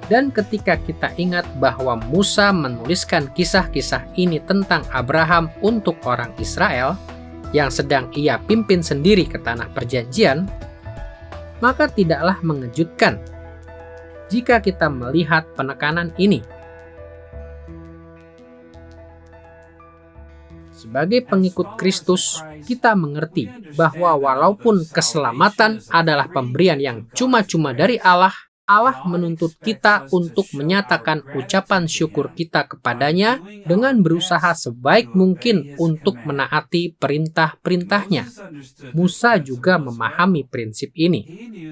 Dan ketika kita ingat bahwa Musa menuliskan kisah-kisah ini tentang Abraham untuk orang Israel yang sedang ia pimpin sendiri ke tanah perjanjian, maka tidaklah mengejutkan jika kita melihat penekanan ini. Sebagai pengikut Kristus, kita mengerti bahwa walaupun keselamatan adalah pemberian yang cuma-cuma dari Allah, Allah menuntut kita untuk menyatakan ucapan syukur kita kepadanya dengan berusaha sebaik mungkin untuk menaati perintah-perintahnya. Musa juga memahami prinsip ini.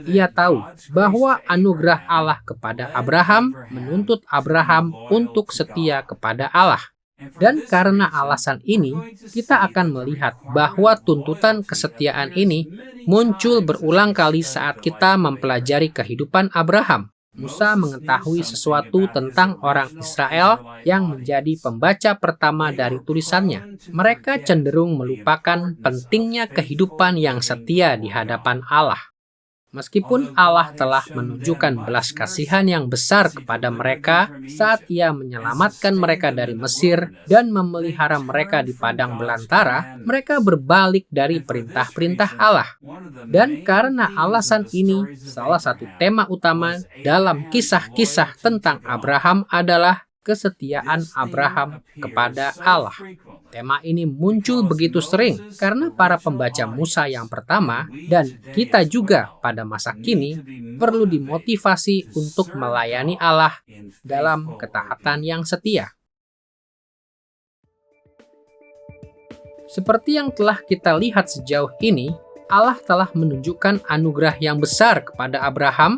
Ia tahu bahwa anugerah Allah kepada Abraham menuntut Abraham untuk setia kepada Allah. Dan karena alasan ini, kita akan melihat bahwa tuntutan kesetiaan ini muncul berulang kali saat kita mempelajari kehidupan Abraham. Musa mengetahui sesuatu tentang orang Israel yang menjadi pembaca pertama dari tulisannya. Mereka cenderung melupakan pentingnya kehidupan yang setia di hadapan Allah. Meskipun Allah telah menunjukkan belas kasihan yang besar kepada mereka saat Ia menyelamatkan mereka dari Mesir dan memelihara mereka di padang belantara, mereka berbalik dari perintah-perintah Allah. Dan karena alasan ini, salah satu tema utama dalam kisah-kisah tentang Abraham adalah kesetiaan Abraham kepada Allah. Tema ini muncul begitu sering karena para pembaca Musa yang pertama dan kita juga pada masa kini perlu dimotivasi untuk melayani Allah dalam ketaatan yang setia. Seperti yang telah kita lihat sejauh ini, Allah telah menunjukkan anugerah yang besar kepada Abraham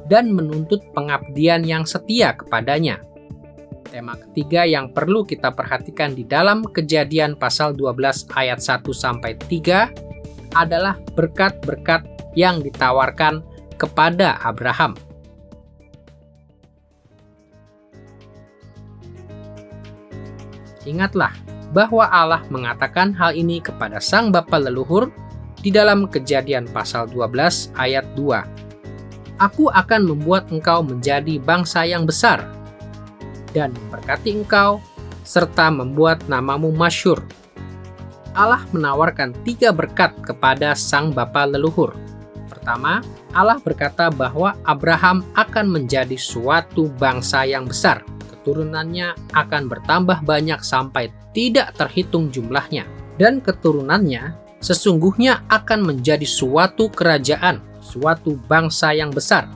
dan menuntut pengabdian yang setia kepadanya. Tema ketiga yang perlu kita perhatikan di dalam Kejadian pasal 12 ayat 1-3 adalah berkat-berkat yang ditawarkan kepada Abraham. Ingatlah bahwa Allah mengatakan hal ini kepada sang bapa leluhur di dalam Kejadian pasal 12 ayat 2. Aku akan membuat engkau menjadi bangsa yang besar dan memberkati engkau, serta membuat namamu masyhur. Allah menawarkan 3 berkat kepada sang bapa leluhur. Pertama, Allah berkata bahwa Abraham akan menjadi suatu bangsa yang besar. Keturunannya akan bertambah banyak sampai tidak terhitung jumlahnya. Dan keturunannya sesungguhnya akan menjadi suatu kerajaan, suatu bangsa yang besar.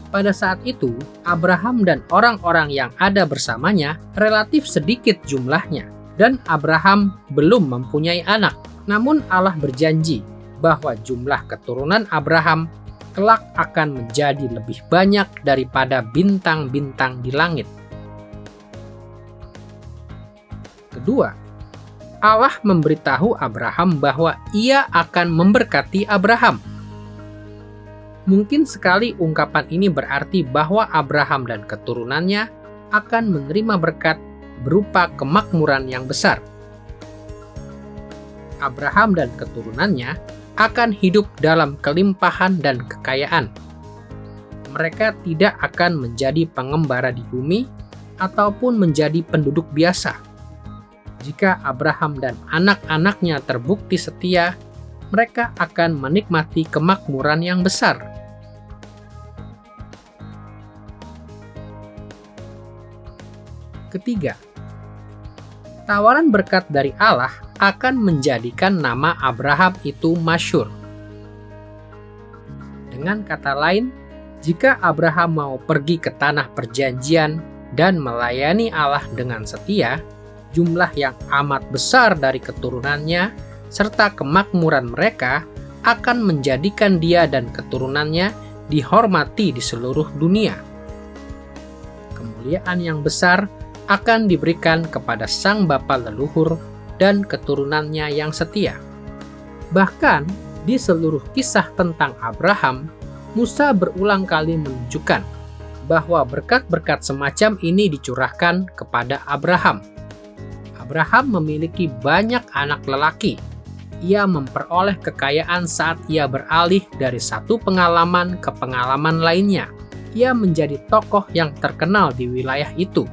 Pada saat itu, Abraham dan orang-orang yang ada bersamanya relatif sedikit jumlahnya, dan Abraham belum mempunyai anak. Namun Allah berjanji bahwa jumlah keturunan Abraham kelak akan menjadi lebih banyak daripada bintang-bintang di langit. Kedua, Allah memberitahu Abraham bahwa Ia akan memberkati Abraham. Mungkin sekali ungkapan ini berarti bahwa Abraham dan keturunannya akan menerima berkat berupa kemakmuran yang besar. Abraham dan keturunannya akan hidup dalam kelimpahan dan kekayaan. Mereka tidak akan menjadi pengembara di bumi ataupun menjadi penduduk biasa. Jika Abraham dan anak-anaknya terbukti setia, mereka akan menikmati kemakmuran yang besar. Ketiga, tawaran berkat dari Allah akan menjadikan nama Abraham itu masyhur. Dengan kata lain, jika Abraham mau pergi ke tanah perjanjian dan melayani Allah dengan setia, jumlah yang amat besar dari keturunannya serta kemakmuran mereka akan menjadikan dia dan keturunannya dihormati di seluruh dunia. Kemuliaan yang besar akan diberikan kepada sang bapa leluhur dan keturunannya yang setia. Bahkan, di seluruh kisah tentang Abraham, Musa berulang kali menunjukkan bahwa berkat-berkat semacam ini dicurahkan kepada Abraham. Abraham memiliki banyak anak lelaki. Ia memperoleh kekayaan saat ia beralih dari satu pengalaman ke pengalaman lainnya. Ia menjadi tokoh yang terkenal di wilayah itu.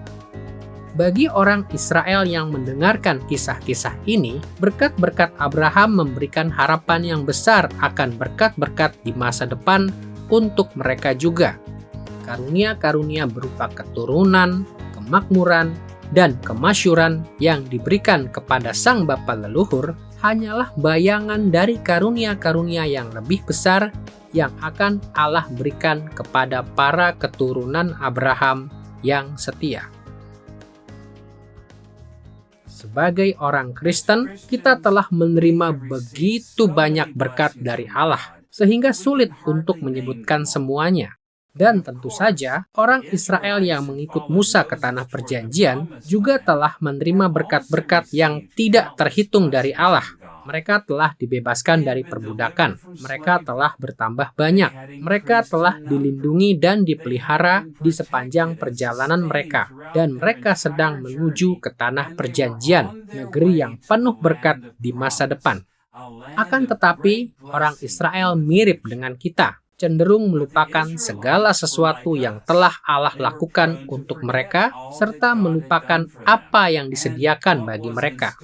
Bagi orang Israel yang mendengarkan kisah-kisah ini, berkat-berkat Abraham memberikan harapan yang besar akan berkat-berkat di masa depan untuk mereka juga. Karunia-karunia berupa keturunan, kemakmuran, dan kemasyuran yang diberikan kepada sang bapa leluhur hanyalah bayangan dari karunia-karunia yang lebih besar yang akan Allah berikan kepada para keturunan Abraham yang setia. Sebagai orang Kristen, kita telah menerima begitu banyak berkat dari Allah, sehingga sulit untuk menyebutkan semuanya. Dan tentu saja, orang Israel yang mengikut Musa ke Tanah Perjanjian juga telah menerima berkat-berkat yang tidak terhitung dari Allah. Mereka telah dibebaskan dari perbudakan. Mereka telah bertambah banyak. Mereka telah dilindungi dan dipelihara di sepanjang perjalanan mereka. Dan mereka sedang menuju ke Tanah Perjanjian, negeri yang penuh berkat di masa depan. Akan tetapi, orang Israel mirip dengan kita, cenderung melupakan segala sesuatu yang telah Allah lakukan untuk mereka, serta melupakan apa yang disediakan bagi mereka.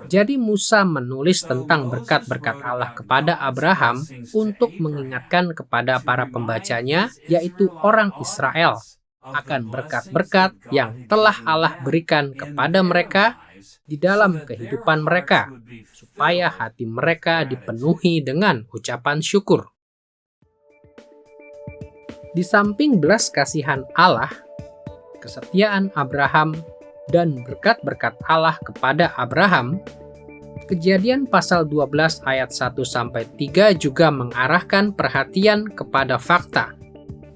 Jadi Musa menulis tentang berkat-berkat Allah kepada Abraham untuk mengingatkan kepada para pembacanya, yaitu orang Israel, akan berkat-berkat yang telah Allah berikan kepada mereka di dalam kehidupan mereka, supaya hati mereka dipenuhi dengan ucapan syukur. Di samping belas kasihan Allah, kesetiaan Abraham, dan berkat-berkat Allah kepada Abraham, Kejadian pasal 12 ayat 1-3 juga mengarahkan perhatian kepada fakta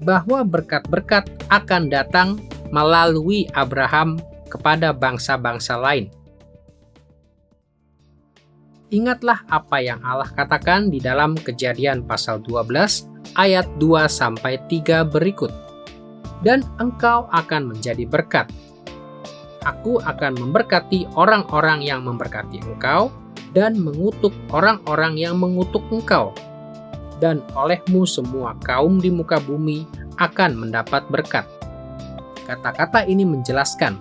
bahwa berkat-berkat akan datang melalui Abraham kepada bangsa-bangsa lain. Ingatlah apa yang Allah katakan di dalam Kejadian pasal 12 ayat 2-3 berikut. Dan engkau akan menjadi berkat. Aku akan memberkati orang-orang yang memberkati engkau, dan mengutuk orang-orang yang mengutuk engkau. Dan olehmu semua kaum di muka bumi akan mendapat berkat. Kata-kata ini menjelaskan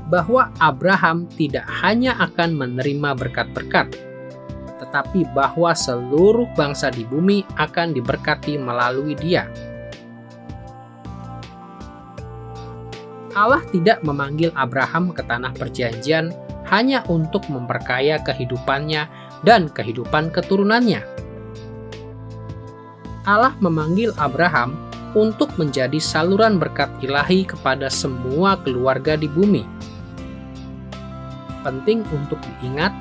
bahwa Abraham tidak hanya akan menerima berkat-berkat, tetapi bahwa seluruh bangsa di bumi akan diberkati melalui dia. Allah tidak memanggil Abraham ke Tanah Perjanjian hanya untuk memperkaya kehidupannya dan kehidupan keturunannya. Allah memanggil Abraham untuk menjadi saluran berkat ilahi kepada semua keluarga di bumi. Penting untuk diingat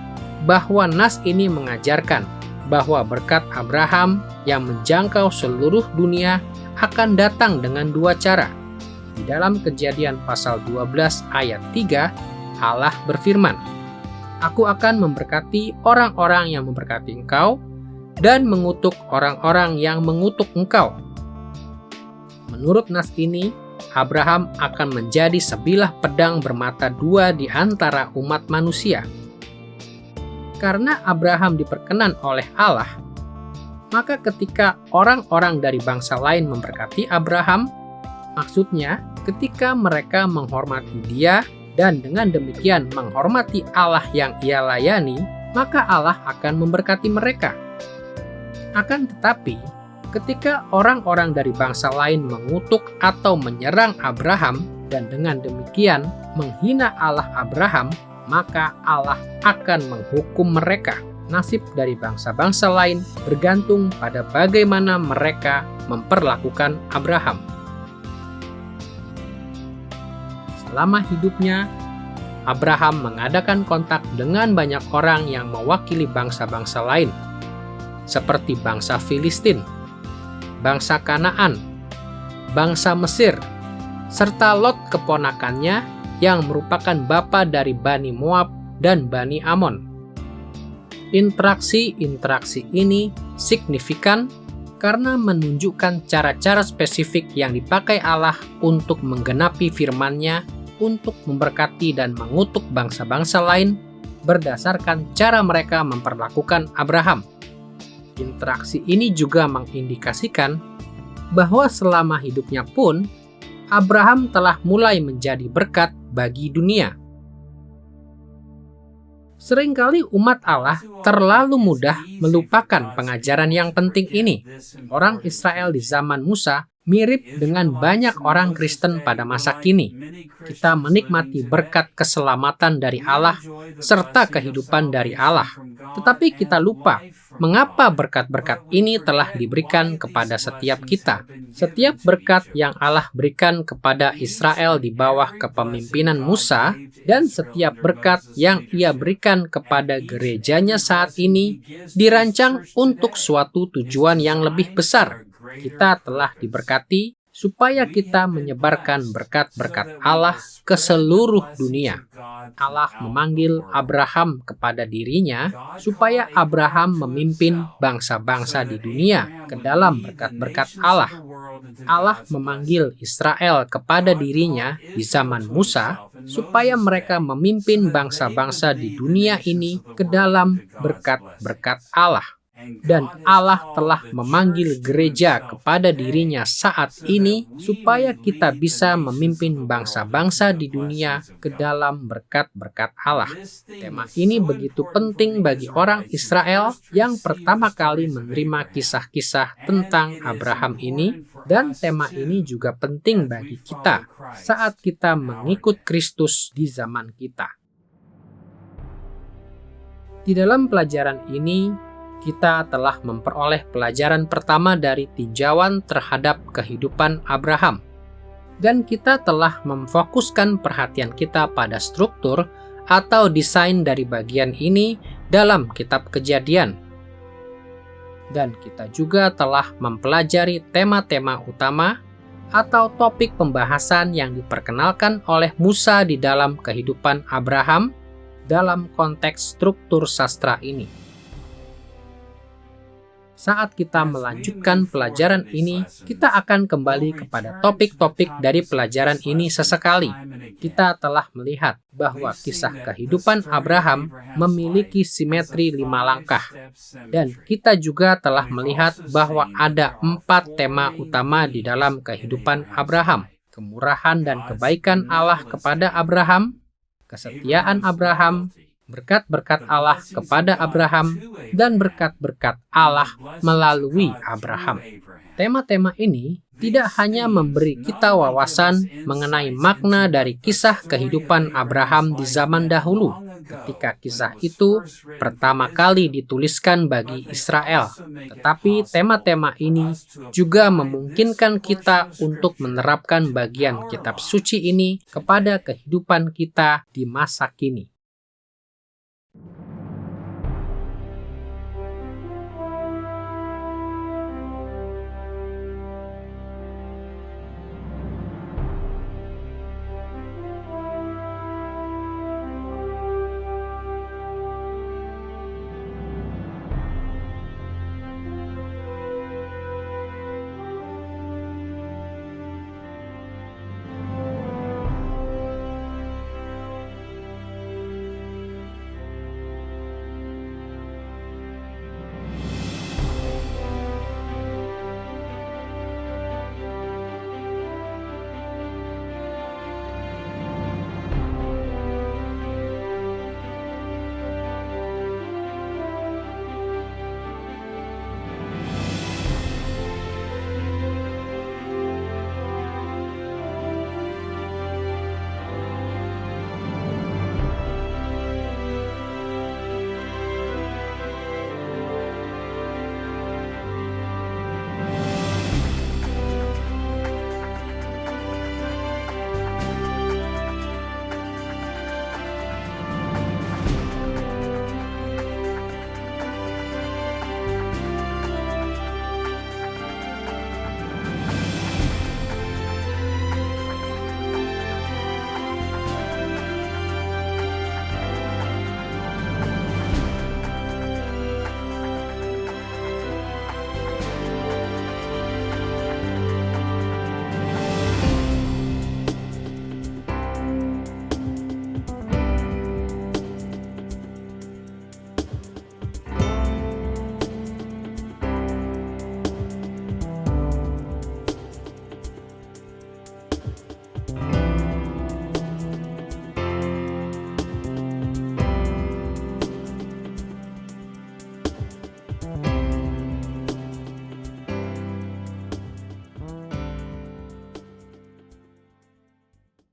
bahwa nas ini mengajarkan bahwa berkat Abraham yang menjangkau seluruh dunia akan datang dengan dua cara. Di dalam Kejadian pasal 12 ayat 3, Allah berfirman, "Aku akan memberkati orang-orang yang memberkati engkau, dan mengutuk orang-orang yang mengutuk engkau." Menurut nas ini, Abraham akan menjadi sebilah pedang bermata dua di antara umat manusia. Karena Abraham diperkenan oleh Allah, maka ketika orang-orang dari bangsa lain memberkati Abraham, maksudnya ketika mereka menghormati dia dan dengan demikian menghormati Allah yang ia layani, maka Allah akan memberkati mereka. Akan tetapi, ketika orang-orang dari bangsa lain mengutuk atau menyerang Abraham dan dengan demikian menghina Allah Abraham, maka Allah akan menghukum mereka. Nasib dari bangsa-bangsa lain bergantung pada bagaimana mereka memperlakukan Abraham. Selama hidupnya, Abraham mengadakan kontak dengan banyak orang yang mewakili bangsa-bangsa lain, seperti bangsa Filistin, bangsa Kanaan, bangsa Mesir, serta Lot keponakannya yang merupakan bapa dari Bani Moab dan Bani Amon. Interaksi-interaksi ini signifikan karena menunjukkan cara-cara spesifik yang dipakai Allah untuk menggenapi firman-Nya untuk memberkati dan mengutuk bangsa-bangsa lain berdasarkan cara mereka memperlakukan Abraham. Interaksi ini juga mengindikasikan bahwa selama hidupnya pun, Abraham telah mulai menjadi berkat bagi dunia. Seringkali umat Allah terlalu mudah melupakan pengajaran yang penting ini. Orang Israel di zaman Musa Mirip dengan banyak orang Kristen pada masa kini, kita menikmati berkat keselamatan dari Allah serta kehidupan dari Allah. Tetapi kita lupa mengapa berkat-berkat ini telah diberikan kepada setiap kita. Setiap berkat yang Allah berikan kepada Israel di bawah kepemimpinan Musa, dan setiap berkat yang Ia berikan kepada gerejanya saat ini, dirancang untuk suatu tujuan yang lebih besar. Kita telah diberkati supaya kita menyebarkan berkat-berkat Allah ke seluruh dunia. Allah memanggil Abraham kepada dirinya supaya Abraham memimpin bangsa-bangsa di dunia ke dalam berkat-berkat Allah. Allah memanggil Israel kepada dirinya di zaman Musa supaya mereka memimpin bangsa-bangsa di dunia ini ke dalam berkat-berkat Allah. Dan Allah telah memanggil gereja kepada dirinya saat ini supaya kita bisa memimpin bangsa-bangsa di dunia ke dalam berkat-berkat Allah. Tema ini begitu penting bagi orang Israel yang pertama kali menerima kisah-kisah tentang Abraham ini, dan tema ini juga penting bagi kita saat kita mengikut Kristus di zaman kita. Di dalam pelajaran ini, kita telah memperoleh pelajaran pertama dari tinjauan terhadap kehidupan Abraham. Dan kita telah memfokuskan perhatian kita pada struktur atau desain dari bagian ini dalam kitab Kejadian. Dan kita juga telah mempelajari tema-tema utama atau topik pembahasan yang diperkenalkan oleh Musa di dalam kehidupan Abraham dalam konteks struktur sastra ini. Saat kita melanjutkan pelajaran ini, kita akan kembali kepada topik-topik dari pelajaran ini sesekali. Kita telah melihat bahwa kisah kehidupan Abraham memiliki simetri 5 langkah. Dan kita juga telah melihat bahwa ada 4 tema utama di dalam kehidupan Abraham. Kemurahan dan kebaikan Allah kepada Abraham, kesetiaan Abraham, berkat-berkat Allah kepada Abraham, dan berkat-berkat Allah melalui Abraham. Tema-tema ini tidak hanya memberi kita wawasan mengenai makna dari kisah kehidupan Abraham di zaman dahulu, ketika kisah itu pertama kali dituliskan bagi Israel. Tetapi tema-tema ini juga memungkinkan kita untuk menerapkan bagian kitab suci ini kepada kehidupan kita di masa kini.